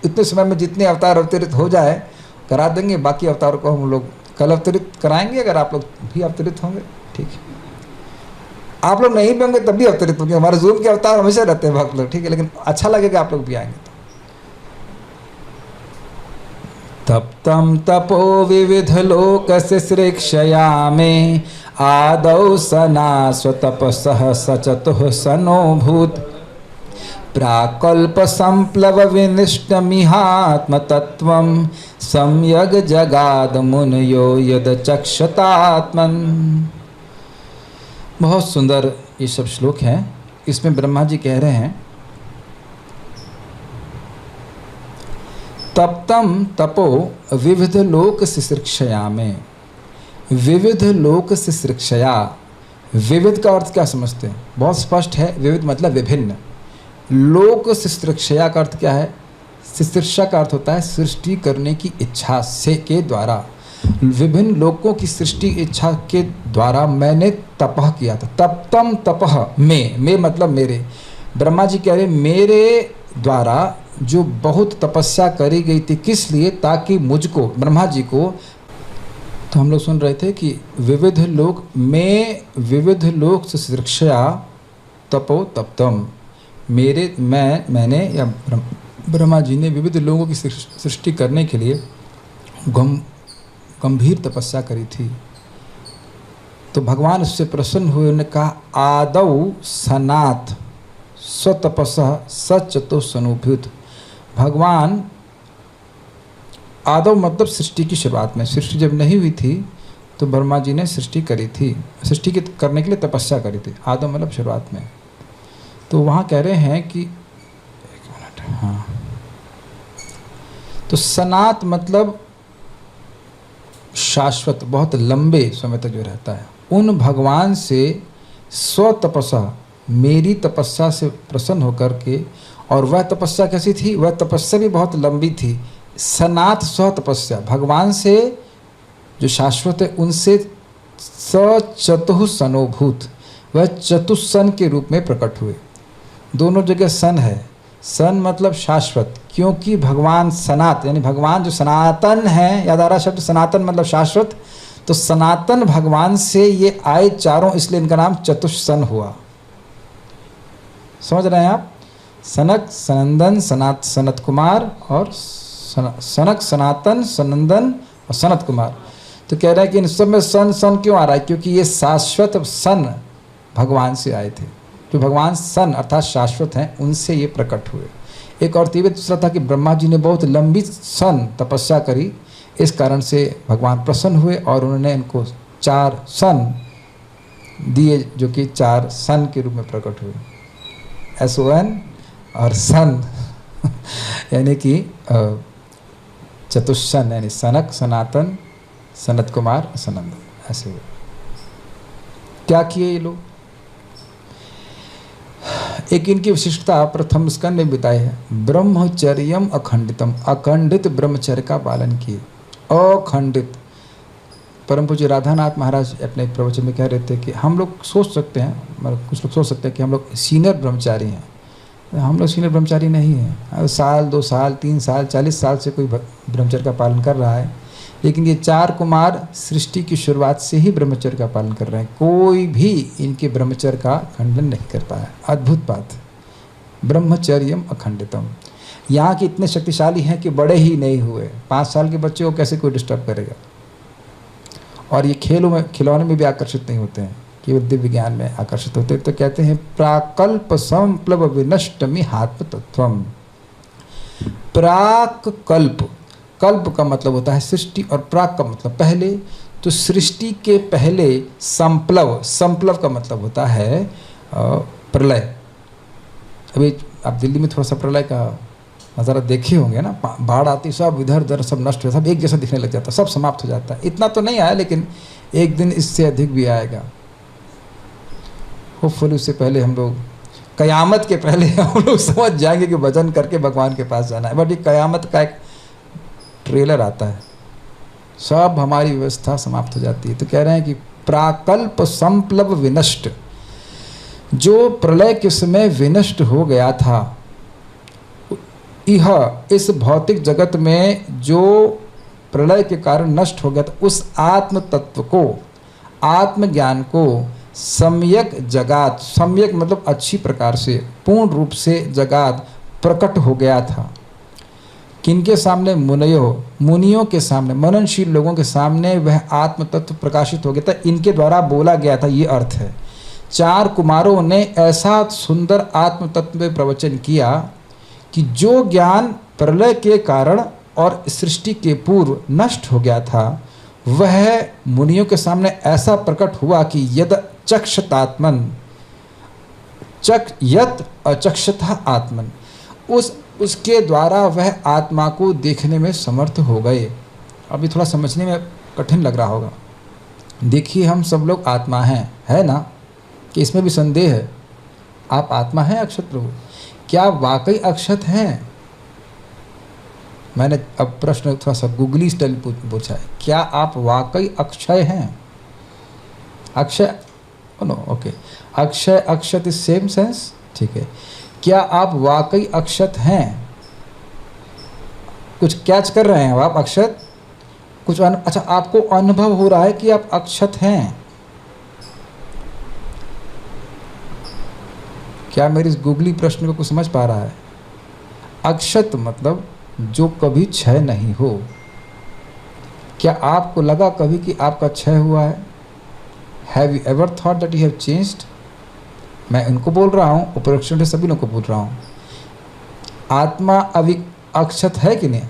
इतने समय में जितने अवतार अवतरित हो जाए करा देंगे, बाकी अवतारों को हम लोग कल अवतरित कराएंगे, अगर आप लोग भी अवतरित होंगे, ठीक है। आप लोग नहीं भी होंगे तब भी अवतरित होंगे, हमारे जूम के अवतार हमेशा रहते हैं भक्त लोग, ठीक है, लेकिन अच्छा लगेगा आप लोग भी आएंगे तो। तप्तं तपो विविध लोक शिश्रिक्षया में आदौ सना स्वतपसः सचतुः सनोभूत प्राकल्प संप्लव विनिष्टमिहात्म तत्वं सम्यग जगाद मुनयो यद चक्षतात्मन। बहुत सुंदर ये सब श्लोक हैं। इसमें ब्रह्मा जी कह रहे हैं, तप्तं तपो विविध लोक शिश्रिक्षया में। विविध लोक शिश्रिक्षया, विविध का अर्थ क्या समझते हैं? बहुत स्पष्ट है, विविध मतलब विभिन्न। लोक शिश्रिक्षया का अर्थ क्या है? शिश्रिक्षा का अर्थ होता है सृष्टि करने की इच्छा से के द्वारा, विभिन्न लोकों की सृष्टि इच्छा के द्वारा मैंने तपह किया था। तप्तं तपह में मतलब मेरे। ब्रह्मा जी कह रहे मेरे द्वारा जो बहुत तपस्या करी गई थी, किस लिए? ताकि मुझको, ब्रह्मा जी को, तो हम लोग सुन रहे थे कि विविध लोक में, विविध लोक से शिक्षा तपो तप्तम, मेरे मैंने या ब्रह्मा जी ने विविध लोगों की सृष्टि करने के लिए गंभीर तपस्या करी थी। तो भगवान उससे प्रसन्न हुए, उन्होंने कहा आदौ सनाथ स्वतपसः सचतुस्सनोभूत। भगवान आदौ मतलब सृष्टि की शुरुआत में, सृष्टि जब नहीं हुई थी तो ब्रह्मा जी ने सृष्टि करी थी, सृष्टि की करने के लिए तपस्या करी थी। आदौ मतलब शुरुआत में। तो वहाँ कह रहे हैं कि एक मिनट, हाँ, तो सनात मतलब शाश्वत, बहुत लंबे समय तक जो रहता है। उन भगवान से स्वतपसा, मेरी तपस्या से प्रसन्न होकर के, और वह तपस्या कैसी थी? वह तपस्या भी बहुत लंबी थी। सनात स्व तपस्या, भगवान से जो शाश्वत है उनसे सचतुः सनोभूत, वह चतुस्सन के रूप में प्रकट हुए। दोनों जगह सन है, सन मतलब शाश्वत, क्योंकि भगवान सनात यानी भगवान जो सनातन है, याद आ रहा शब्द सनातन मतलब शाश्वत, तो सनातन भगवान से ये आए चारों, इसलिए इनका नाम चतुस्सन हुआ। समझ रहे हैं आप? सनक, सनंदन, सनत कुमार, और सनक, सनातन, सनंदन और सनत कुमार। तो कह रहे हैं कि इन सब में सन सन क्यों आ रहा है? क्योंकि ये शाश्वत सन भगवान से आए थे। जो भगवान सन अर्थात शाश्वत हैं, उनसे ये प्रकट हुए। एक और तीव्र दूसरा था कि ब्रह्मा जी ने बहुत लंबी सन तपस्या करी, इस कारण से भगवान प्रसन्न हुए और उन्होंने इनको 4 सन दिए, जो कि 4 सन के रूप में प्रकट हुए। SON और सन यानी कि चतुस्सन, यानी सनक, सनातन, सनत कुमार, सनंदन, ऐसे हुए। क्या किए ये लोग? एक इनकी विशिष्टता प्रथम स्कंद में बताई है, ब्रह्मचर्यम अखंडितम, अखंडित ब्रह्मचर्य का पालन किए। अखंडित। परम पूज्य राधानाथ महाराज अपने प्रवचन में कह रहे थे कि हम लोग सोच सकते हैं, मतलब कुछ लोग सोच सकते हैं कि हम लोग सीनियर ब्रह्मचारी हैं। हम लोग सीनियर ब्रह्मचारी नहीं हैं। साल 2 साल 3 साल 40 साल से कोई ब्रह्मचर्य का पालन कर रहा है, लेकिन ये 4 कुमार सृष्टि की शुरुआत से ही ब्रह्मचर्य का पालन कर रहे हैं। कोई भी इनके ब्रह्मचर्य का खंडन नहीं कर पाया। अद्भुत बात। ब्रह्मचर्यम अखंडितम। यहाँ के इतने शक्तिशाली हैं कि बड़े ही नहीं हुए। 5 साल के बच्चे को कैसे कोई डिस्टर्ब करेगा? और ये खिलौने में भी आकर्षित नहीं होते हैं, केवल दिव्य ज्ञान में आकर्षित होते हैं। तो कहते हैं प्राकल्प संप्लव विनष्टमि आत्म तत्वम। प्राक कल्प, कल्प का मतलब होता है सृष्टि और प्राक का मतलब पहले। तो सृष्टि के पहले संप्लव, संप्लव का मतलब होता है प्रलय। अभी आप दिल्ली में थोड़ा सा प्रलय का नज़ारा देखे होंगे ना, बाढ़ आती, सब इधर उधर सब नष्ट हो, सब एक जैसा दिखने लग जाता, सब समाप्त हो जाता है। इतना तो नहीं आया, लेकिन एक दिन इससे अधिक भी आएगा। होपफुली उससे पहले हम लोग, कयामत के पहले हम लोग समझ जाएंगे कि भजन करके भगवान के पास जाना है। बट ये कयामत का एक ट्रेलर आता है, सब हमारी व्यवस्था समाप्त हो जाती है। तो कह रहे हैं कि प्राकल्प संप्लव विनष्ट, जो प्रलय के समय विनष्ट हो गया था, यह इस भौतिक जगत में जो प्रलय के कारण नष्ट हो गया था, उस आत्म तत्व को, आत्मज्ञान को सम्यक जगात, सम्यक मतलब अच्छी प्रकार से, पूर्ण रूप से जगात, प्रकट हो गया था। किनके सामने? मुनियों के सामने, मननशील लोगों के सामने वह आत्म तत्व प्रकाशित हो गया था, इनके द्वारा बोला गया था, ये अर्थ है। 4 कुमारों ने ऐसा सुंदर आत्म तत्व में प्रवचन किया कि जो ज्ञान प्रलय के कारण और सृष्टि के पूर्व नष्ट हो गया था, वह मुनियों के सामने ऐसा प्रकट हुआ कि यद चक्षतात्मन, यत अचक्षता आत्मन, उसके द्वारा वह आत्मा को देखने में समर्थ हो गए। अभी थोड़ा समझने में कठिन लग रहा होगा। देखिए, हम सब लोग आत्मा हैं, है ना? कि इसमें भी संदेह है। आप आत्मा हैं अक्षत प्रभु? क्या वाकई अक्षत हैं? मैंने अब प्रश्न थोड़ा सा गूगली स्टाइल पूछा है, क्या आप वाकई अक्षय हैं? Akshay, no, okay, Akshay Akshat is same sense, ठीक है। क्या आप वाकई अक्षत हैं? कुछ कैच कर रहे हैं आप अक्षत? कुछ अच्छा, आपको अनुभव हो रहा है कि आप अक्षत हैं? क्या मेरे इस गूगली प्रश्न को कुछ समझ पा रहा है? अक्षत मतलब जो कभी क्षय नहीं हो। क्या आपको लगा कभी कि आपका क्षय हुआ है? Have you ever thought that you have changed? मैं उनको बोल रहा हूँ, उपरक्षण से सभी लोगों को बोल रहा हूँ, आत्मा अभी अक्षत है कि नहीं?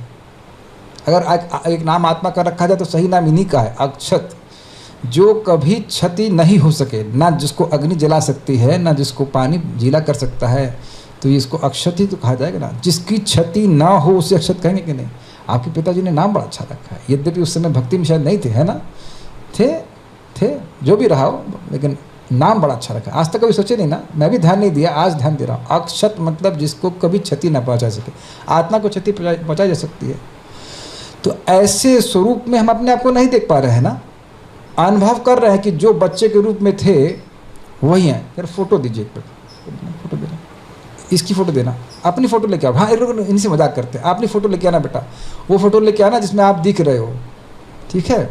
अगर एक नाम आत्मा का रखा जाए तो सही नाम इन्हीं का है, अक्षत। जो कभी क्षति नहीं हो सके, ना जिसको अग्नि जला सकती है, ना जिसको पानी गीला कर सकता है, तो इसको अक्षत ही तो कहा जाएगा ना। जिसकी क्षति ना हो उसे अक्षत कहेंगे कि नहीं? आपके पिताजी ने नाम बड़ा अच्छा रखा है, यद्यपि उस समय भक्ति में शायद नहीं थे, है ना? थे जो भी रहा हो, लेकिन नाम बड़ा अच्छा रखा। आज तक कभी सोचे नहीं ना, मैं भी ध्यान नहीं दिया, आज ध्यान दे रहा हूँ। अक्षत मतलब जिसको कभी क्षति ना पहुँचा सके। आत्मा को क्षति पहुँचाई जा सकती है। तो ऐसे स्वरूप में हम अपने आप को नहीं देख पा रहे हैं ना, अनुभव कर रहे हैं कि जो बच्चे के रूप में थे वही हैं। फिर फोटो दीजिए, फोटो देना, इसकी फ़ोटो देना, अपनी फ़ोटो लेके आओ। हाँ, ये लोग इनसे मजाक करते हैं, अपनी फ़ोटो लेके आना बेटा, वो फ़ोटो लेके आना जिसमें आप दिख रहे हो, ठीक है?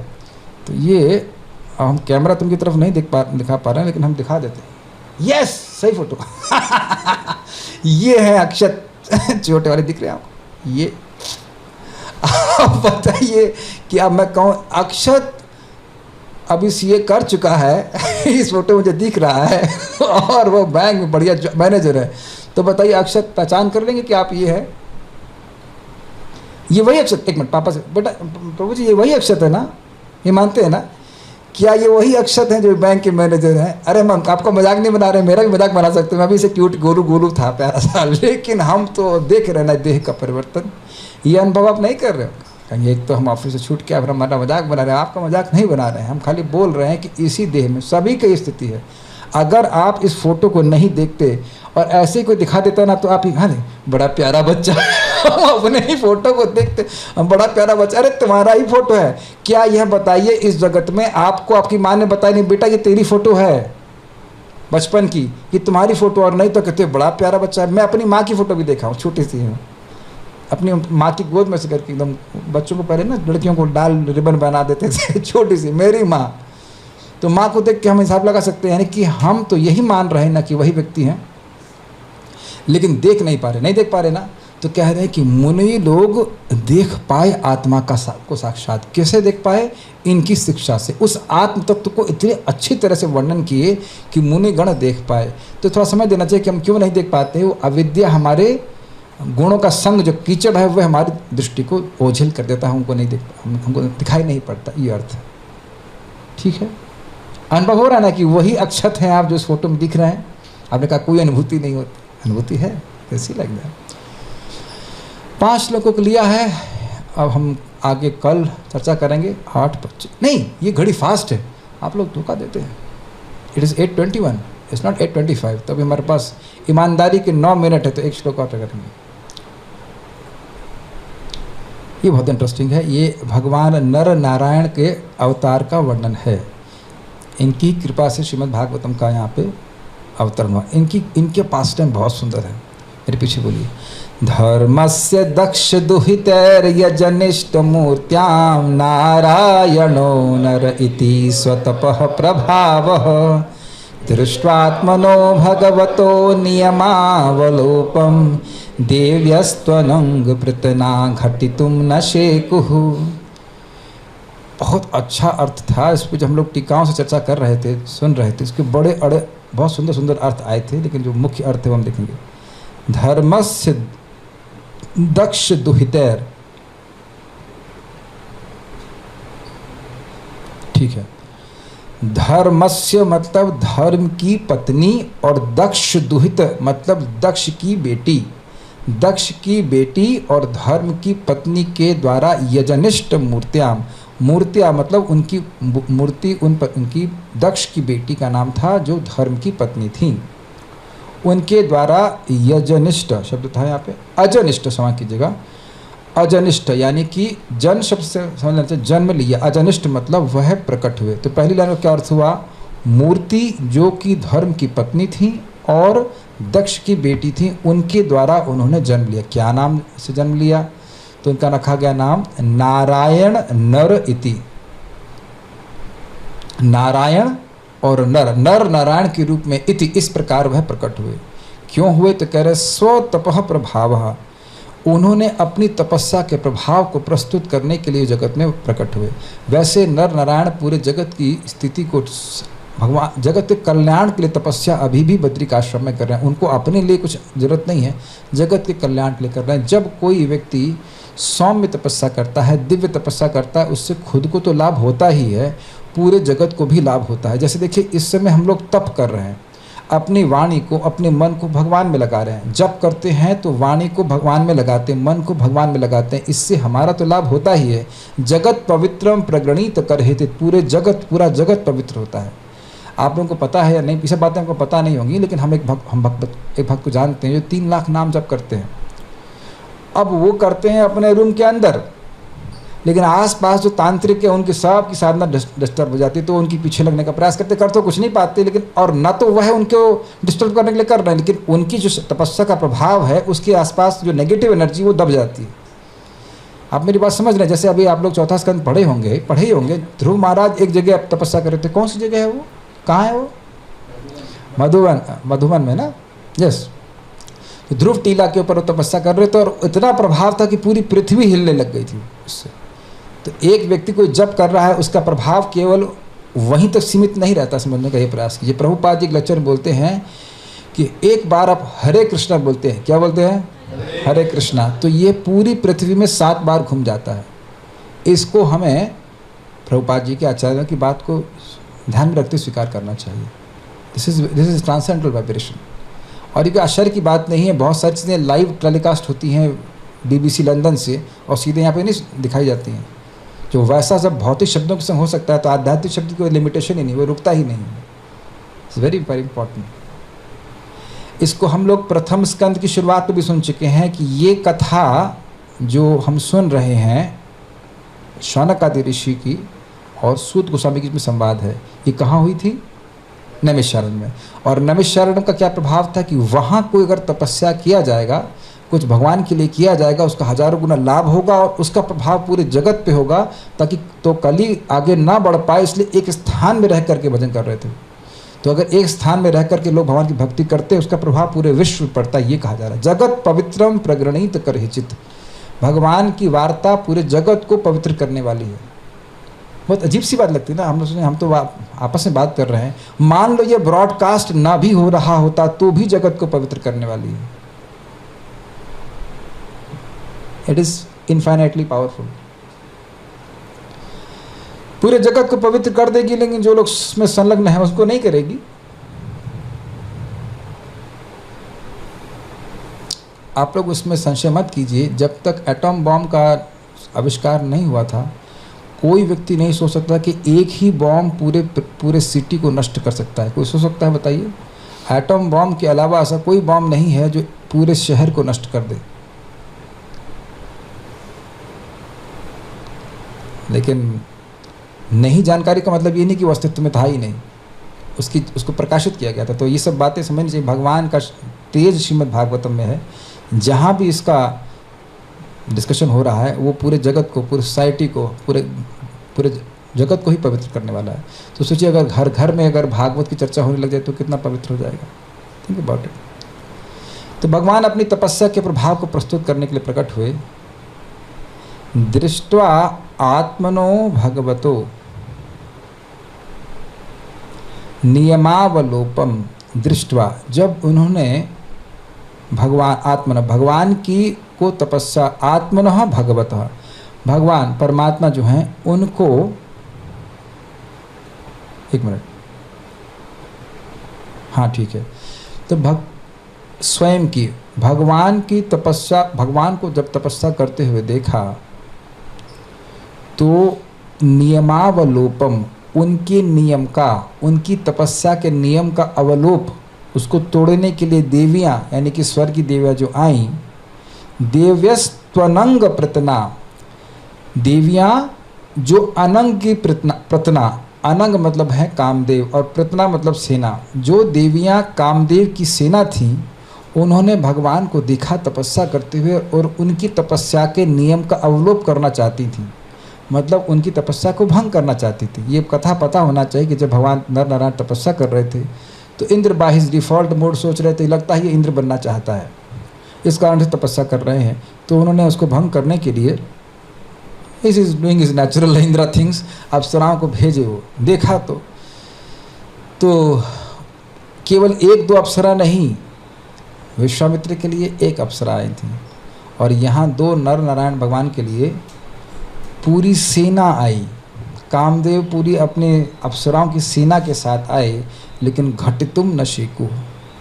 तो ये हम कैमरा तुम की तरफ नहीं दिखा पा रहे हैं, लेकिन हम दिखा देते हैं। यस, सही फ़ोटो ये है अक्षत, छोटे वाले दिख रहे हैं आपको? ये आप बताइए कि अब मैं कहूँ अक्षत अभी सीए कर चुका है इस फोटो मुझे दिख रहा है और वो बैंक में बढ़िया मैनेजर है, तो बताइए अक्षत पहचान कर लेंगे कि आप ये है? ये वही अक्षत? एक मिनट पापा से, बेटा प्रभु जी ये वही अक्षत है ना? ये मानते हैं ना? क्या ये वही अक्षत हैं जो बैंक के मैनेजर हैं? अरे मैं आपका मजाक नहीं बना रहे, मेरा भी मजाक बना सकते हैं, मैं भी इसे क्यूट गोलू था प्यारा सा, लेकिन हम तो देख रहे ना देह का परिवर्तन। ये अनुभव आप नहीं कर रहे हो? कहेंगे एक तो हम ऑफिस से छूट के अब हमारा मजाक बना रहे हैं। आपका मजाक नहीं बना रहे हैं, हम खाली बोल रहे हैं कि इसी देह में सभी की स्थिति है। अगर आप इस फोटो को नहीं देखते और ऐसे कोई दिखा देता ना, तो आप ही हाँ बड़ा प्यारा बच्चा अपने ही फोटो को देखते, हम बड़ा प्यारा बच्चा, अरे तुम्हारा ही फोटो है। क्या यह बताइए इस जगत में आपको आपकी माँ ने बताया नहीं बेटा ये तेरी फोटो है बचपन की, ये तुम्हारी फोटो, और नहीं तो कहते बड़ा प्यारा बच्चा है। मैं अपनी माँ की फोटो भी देखा हूँ, छोटी सी हूँ, अपनी माँ की गोद में से करके एकदम। बच्चों को पहले ना लड़कियों को डाल रिबन बना देते थे छोटी सी, मेरी माँ। तो माँ को देख के हम हिसाब लगा सकते हैं, यानी कि हम तो यही मान रहे हैं ना कि वही व्यक्ति हैं, लेकिन देख नहीं पा रहे, नहीं देख पा रहे ना। तो कह रहे हैं कि मुनि लोग देख पाए आत्मा को साक्षात। कैसे देख पाए? इनकी शिक्षा से। उस आत्म तत्व को इतने अच्छी तरह से वर्णन किए कि मुनि गण देख पाए। तो थोड़ा समझ देना चाहिए कि हम क्यों नहीं देख पाते। वो अविद्या हमारे गुणों का संग जो कीचड़ है वह हमारी दृष्टि को ओझल कर देता है, हमको नहीं हमको दिखाई नहीं पड़ता, ये अर्थ है। ठीक है, अनुभव हो रहा है ना कि वही अक्षत हैं आप जो इस फोटो में दिख रहे हैं। आपने कहा कोई अनुभूति नहीं होती, अनुभूति है, कैसी लग रहा है। 5 लोगों को लिया है, अब हम आगे कल चर्चा करेंगे। 8:25 नहीं, ये घड़ी फास्ट है, आप लोग धोखा देते हैं। It is 8:21, it's not 8:25। तभी हमारे पास ईमानदारी के 9 मिनट है, तो एक श्लोक और करेंगे। ये बहुत इंटरेस्टिंग है। ये भगवान नर नारायण के अवतार का वर्णन है। इनकी कृपा से श्रीमद् भागवतम का यहाँ पे अवतरण हुआ। इनके पास टाइम बहुत सुंदर है, मेरे पीछे बोलिए। धर्मस्य दक्ष दुहितैर्यजनिष्ठ मूर्त्यां नारायणो नर इति स्वतपः प्रभावः दृष्ट्वात्मनो भगवतो नियमावलोपं देव्यस्त्वनंग प्रतना घटितुम न शेकुः। बहुत अच्छा अर्थ था। इस पर जब हम लोग टीकाओं से चर्चा कर रहे थे, सुन रहे थे, इसके बड़े अड़े बहुत सुंदर सुंदर अर्थ आए थे, लेकिन जो मुख्य अर्थ है वो हम देखेंगे। धर्मस्य दक्ष दुहितैर, ठीक है। धर्मस्य मतलब धर्म की पत्नी, और दक्ष दुहित मतलब दक्ष की बेटी। दक्ष की बेटी और धर्म की पत्नी के द्वारा यजनिष्ठ मूर्त्याम, मूर्तियाँ मतलब उनकी मूर्ति, उनकी दक्ष की बेटी का नाम था जो धर्म की पत्नी थी, उनके द्वारा यजनिष्ठ शब्द था यहाँ पे, अजनिष्ठ क्षमा कीजिएगा, अजनिष्ठ यानी कि जन शब्द से समझना चाहिए, जन्म लिया। अजनिष्ठ मतलब वह प्रकट हुए। तो पहली लाइन में क्या अर्थ हुआ? मूर्ति जो कि धर्म की पत्नी थी और दक्ष की बेटी थी, उनके द्वारा उन्होंने जन्म लिया। क्या नाम से जन्म लिया? तो उनका रखा गया नाम नारायण नर इति। नारायण और नर, नर नारायण के रूप में इति, इस प्रकार वह प्रकट हुए। क्यों हुए? तो कह रहे स्वतपः प्रभावः, उन्होंने अपनी तपस्या के प्रभाव को प्रस्तुत करने के लिए जगत में प्रकट हुए। वैसे नर नारायण पूरे जगत की स्थिति को, भगवान जगत के कल्याण के लिए तपस्या अभी भी बद्रिक आश्रम में कर रहे हैं। उनको अपने लिए कुछ जरूरत नहीं है, जगत के कल्याण के लिए कर रहे हैं। जब कोई व्यक्ति सौम्य तपस्या करता है, दिव्य तपस्या करता है, उससे खुद को तो लाभ होता ही है, पूरे जगत को भी लाभ होता है। जैसे देखिए, इस समय हम लोग तप कर रहे हैं, अपनी वाणी को, अपने मन को भगवान में लगा रहे हैं। जप करते हैं तो वाणी को भगवान में लगाते हैं, मन को भगवान में लगाते हैं, इससे हमारा तो लाभ होता ही है। जगत पवित्रम प्रगणित करहित, पूरे जगत, पूरा जगत पवित्र होता है। आप लोगों को पता है या नहीं, पीछे बातें हमको पता नहीं होंगी, लेकिन हम एक भक्त को जानते हैं जो 3 लाख नाम जप करते हैं। अब वो करते हैं अपने रूम के अंदर, लेकिन आसपास जो तांत्रिक है उनकी सब की साधना डिस्टर्ब हो जाती है, तो उनकी पीछे लगने का प्रयास करते, कर तो कुछ नहीं पाते, लेकिन और न तो वह उनको डिस्टर्ब करने के लिए कर रहे हैं, लेकिन उनकी जो तपस्या का प्रभाव है उसके आसपास जो नेगेटिव एनर्जी वो दब जाती है। आप मेरी बात समझ रहे हैं? जैसे अभी आप लोग चौथा स्कंद पढ़े ही होंगे। ध्रुव महाराज एक जगह तपस्या कर रहे थे, कौन सी जगह है वो, कहाँ है वो? मधुबन में ना, यस। तो ध्रुव टीला के ऊपर वो तपस्या कर रहे थे और इतना प्रभाव था कि पूरी पृथ्वी हिलने लग गई थी उससे। तो एक व्यक्ति कोई जप कर रहा है, उसका प्रभाव केवल वहीं तक सीमित नहीं रहता, समझने का ये प्रयास कीजिए। प्रभुपाद जी लेक्चर बोलते हैं कि एक बार आप हरे कृष्णा बोलते हैं, क्या बोलते हैं? हरे कृष्णा, तो ये पूरी पृथ्वी में 7 बार घूम जाता है। इसको हमें प्रभुपाद जी के आचार्यों की बात को ध्यान में रखते स्वीकार करना चाहिए। This is transcendental vibration. और ये कोई आश्चर्य की बात नहीं है, बहुत सारी चीज़ें लाइव टेलीकास्ट होती हैं BBC लंदन से और सीधे यहाँ पे नहीं दिखाई जाती हैं। जो वैसा सब भौतिक शब्दों के संग हो सकता है, तो आध्यात्मिक शब्द की कोई लिमिटेशन ही नहीं, वो रुकता ही नहीं है। It's very very important. इसको हम लोग प्रथम स्कंद की शुरुआत में भी सुन चुके हैं कि ये कथा जो हम सुन रहे हैं शौनक आदि ऋषि की और सूत गोस्वामी के बीच में संवाद है। ये कहाँ हुई थी? नैमिषारण्य में। और नैमिषारण्य का क्या प्रभाव था कि वहाँ कोई अगर तपस्या किया जाएगा, कुछ भगवान के लिए किया जाएगा, उसका हजारों गुना लाभ होगा और उसका प्रभाव पूरे जगत पे होगा, ताकि तो कली आगे ना बढ़ पाए, इसलिए एक स्थान में रह करके भजन कर रहे थे। तो अगर एक स्थान में रह करके लोग भगवान की भक्ति करते हैं, उसका प्रभाव पूरे विश्व में पड़ता है। ये कहा जा रहा है जगत पवित्रम प्रगणित करहिचित, भगवान की वार्ता पूरे जगत को पवित्र करने वाली है। बहुत अजीब सी बात लगती है ना, हम तो आपस में बात कर रहे हैं, मान लो ये ब्रॉडकास्ट ना भी हो रहा होता तो भी जगत को पवित्र करने वाली है। It is infinitely powerful. पूरे जगत को पवित्र कर देगी, लेकिन जो लोग उसमें संलग्न है उसको नहीं करेगी। आप लोग उसमें संशय मत कीजिए, जब तक एटॉम बॉम्ब का आविष्कार नहीं हुआ था, कोई व्यक्ति नहीं सोच सकता कि एक ही बॉम्ब पूरे सिटी को नष्ट कर सकता है। कोई सोच सकता है? बताइए। एटॉम बॉम्ब के अलावा ऐसा कोई बॉम्ब नहीं है जो पूरे शहर को नष्ट कर दे। लेकिन नहीं जानकारी का मतलब ये नहीं कि वो अस्तित्व में था ही नहीं, उसको प्रकाशित किया गया था। तो ये सब बातें समझनी चाहिए। भगवान का तेज श्रीमद् भागवतम में है, जहाँ भी इसका डिस्कशन हो रहा है वो पूरे जगत को, पूरी सोसाइटी को, पूरे जगत को ही पवित्र करने वाला है। तो सोचिए, अगर घर घर में अगर भागवत की चर्चा होने लग जाए तो कितना पवित्र हो जाएगा। Think about it. तो भगवान अपनी तपस्या के प्रभाव को प्रस्तुत करने के लिए प्रकट हुए। दृष्ट्वा आत्मनो भगवतो नियमावलोपम दृष्ट्वा, जब उन्होंने भगवान की को तपस्या, आत्मनः भगवतः, भगवान परमात्मा जो हैं उनको, एक मिनट, हाँ ठीक है, तो स्वयं की भगवान की तपस्या, भगवान को जब तपस्या करते हुए देखा तो नियमावलोपम, उनके नियम का, उनकी तपस्या के नियम का अवलोप, उसको तोड़ने के लिए देवियाँ, यानी कि स्वर्ग की देवियाँ जो आईं, देव्यस्त्वनंग प्रतना, देवियाँ जो अनंग की प्रतना, अनंग मतलब है कामदेव और प्रतना मतलब सेना, जो देवियाँ कामदेव की सेना थी, उन्होंने भगवान को देखा तपस्या करते हुए और उनकी तपस्या के नियम का अवलोप करना चाहती थी, मतलब उनकी तपस्या को भंग करना चाहती थी। ये कथा पता होना चाहिए कि जब भगवान नर नारायण तपस्या कर रहे थे तो Indra by his default mode सोच रहे थे, लगता है ये इंद्र बनना चाहता है, इस कारण से तपस्या कर रहे हैं। तो उन्होंने उसको भंग करने के लिए, इस is doing is natural Indra things, अप्सराओं को भेजे। वो देखा तो केवल एक दो अप्सरा नहीं, विश्वामित्र के लिए एक अप्सरा आई थी और यहाँ दो नर नारायण भगवान के लिए पूरी सेना आई। कामदेव पूरी अपने अप्सराओं की सेना के साथ आए, लेकिन घटितुम न शेकु,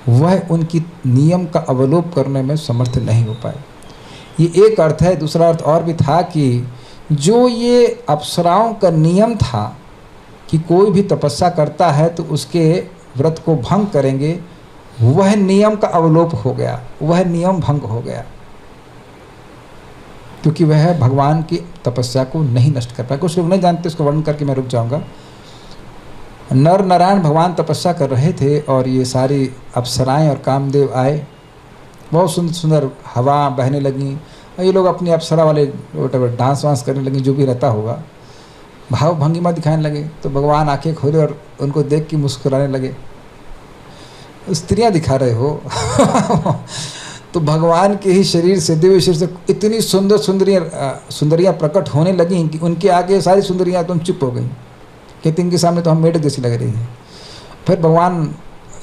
वह उनकी नियम का अवलोप करने में समर्थ नहीं हो पाए। ये एक अर्थ है। दूसरा अर्थ और भी था कि जो ये अप्सराओं का नियम था कि कोई भी तपस्या करता है तो उसके व्रत को भंग करेंगे, वह नियम का अवलोप हो गया, वह नियम भंग हो गया, क्योंकि वह भगवान की तपस्या को नहीं नष्ट कर पाए। कुछ लोग नहीं जानते, उसको वर्णन करके मैं रुक जाऊंगा। नर नारायण भगवान तपस्या कर रहे थे और ये सारी अप्सराएं और कामदेव आए, बहुत सुंदर सुंदर हवा बहने लगी और ये लोग अपनी अप्सरा वाले वोटेवर डांस वांस करने लगे, जो भी रहता होगा, भाव भंगिमा दिखाने लगे। तो भगवान आंखें खोले और उनको देख के मुस्कुराने लगे, स्त्रियां दिखा रहे हो तो भगवान के ही शरीर से, दिव्य शरीर से इतनी सुंदर सुंदरियाँ प्रकट होने लगी कि उनके आगे सारी सुंदरियाँ तुम चुप हो गई, कहते इनके सामने तो हम मेढक जैसी लग रही हैं। फिर भगवान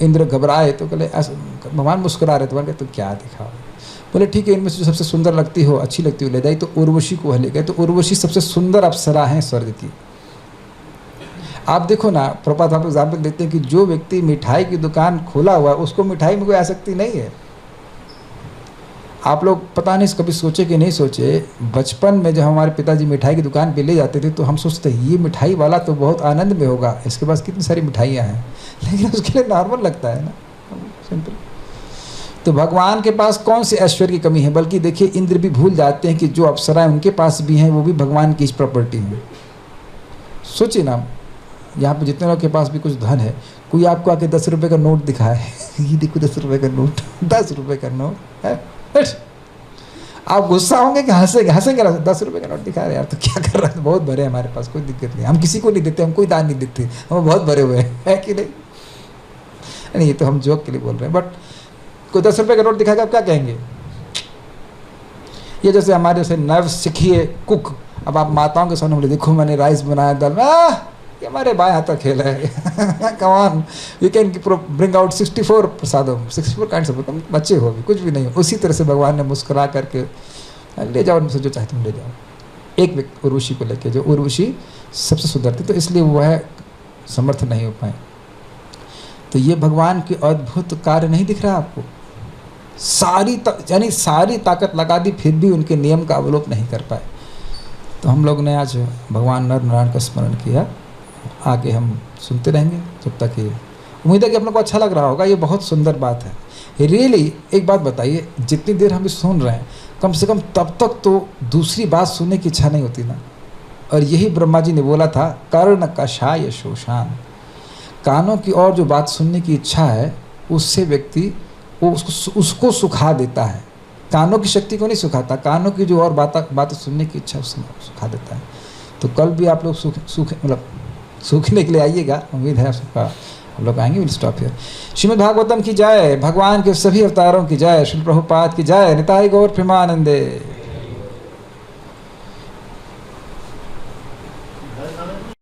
इंद्र घबराए तो बोले, भगवान मुस्कुरा रहे, तो तो क्या दिखा, बोले ठीक है, इनमें से जो सबसे सुंदर लगती हो, अच्छी लगती हो ले जाए। तो उर्वशी को ले गए। तो उर्वशी सबसे सुंदर अप्सरा हैं स्वर्ग की। आप देखो ना, प्रपात आप एग्जाम्पल देते हैं कि जो व्यक्ति मिठाई की दुकान खोला हुआ है उसको मिठाई में कोई आसक्ति नहीं है। आप लोग पता नहीं कभी सोचे कि नहीं सोचे, बचपन में जब हमारे पिताजी मिठाई की दुकान पे ले जाते थे तो हम सोचते ये मिठाई वाला तो बहुत आनंद में होगा, इसके पास कितनी सारी मिठाइयाँ हैं, लेकिन उसके लिए नॉर्मल लगता है ना, सिंपल। तो भगवान के पास कौन सी ऐश्वर्य की कमी है, बल्कि देखिए इंद्र भी भूल जाते हैं कि जो अप्सराएं उनके पास भी हैं वो भी भगवान की प्रॉपर्टी है। सोचिए ना, यहाँ पे जितने लोग के पास भी कुछ धन है, कोई आपको आके 10 रुपये का नोट दिखाए, ये देखो 10 रुपये का नोट, 10 रुपये का नोट है, आप गुस्सा होंगे कि हंसेंगे 10 रुपये का नोट दिखा रहे यार, तो क्या कर रहा है, बहुत भरे हमारे पास, कोई दिक्कत नहीं, हम किसी को नहीं देते, हम कोई दान नहीं देते, हम बहुत भरे हुए हैं, है कि नहीं? ये तो हम जोक के लिए बोल रहे हैं, बट कोई 10 रुपये का नोट दिखाएगा, आप क्या कहेंगे? ये जैसे हमारे जैसे नव सीखिए कुक, अब आप माताओं के सामने बोले देखो मैंने राइस बनाया, दाल, ये हमारे बाएं हाथ का खेल है come on, you can bring out 64 prasadam, 64 kinds of, बच्चे हो भी कुछ भी नहीं हो। उसी तरह से भगवान ने मुस्कुरा करके ले जाओ उनसे जो चाहे तुम ले जाओ। एक व्यक्ति उर्वशी को लेके, जो उर्वशी सबसे सुंदर थी, तो इसलिए वह समर्थ नहीं हो पाए। तो ये भगवान के अद्भुत कार्य नहीं दिख रहा आपको? यानी सारी ताकत लगा दी, फिर भी उनके नियम का अवलोक नहीं कर पाए। तो हम लोग ने आज भगवान नर नारायण का स्मरण किया, आगे हम सुनते रहेंगे जब तक ये, उम्मीद है कि आप लोग को अच्छा लग रहा होगा। ये बहुत सुंदर बात है रियली। एक बात बताइए, जितनी देर हम सुन रहे हैं, कम से कम तब तक तो दूसरी बात सुनने की इच्छा नहीं होती ना। और यही ब्रह्मा जी ने बोला था, कर्ण कषाय शोषान। कानों की और जो बात सुनने की इच्छा है, उससे व्यक्ति वो उसको सुखा देता है। कानों की शक्ति को नहीं सुखाता, कानों की जो और बातें सुनने की इच्छा उसको सुखा देता है। तो कल भी आप लोग सूखने के लिए आइएगा, उम्मीद है सबका हम लोग आएंगे। Will stop here. Shrimad Bhagavatam की जय, भगवान के सभी अवतारों की जय, श्री प्रभुपाद की जय, निताई गौर प्रेमानंदे।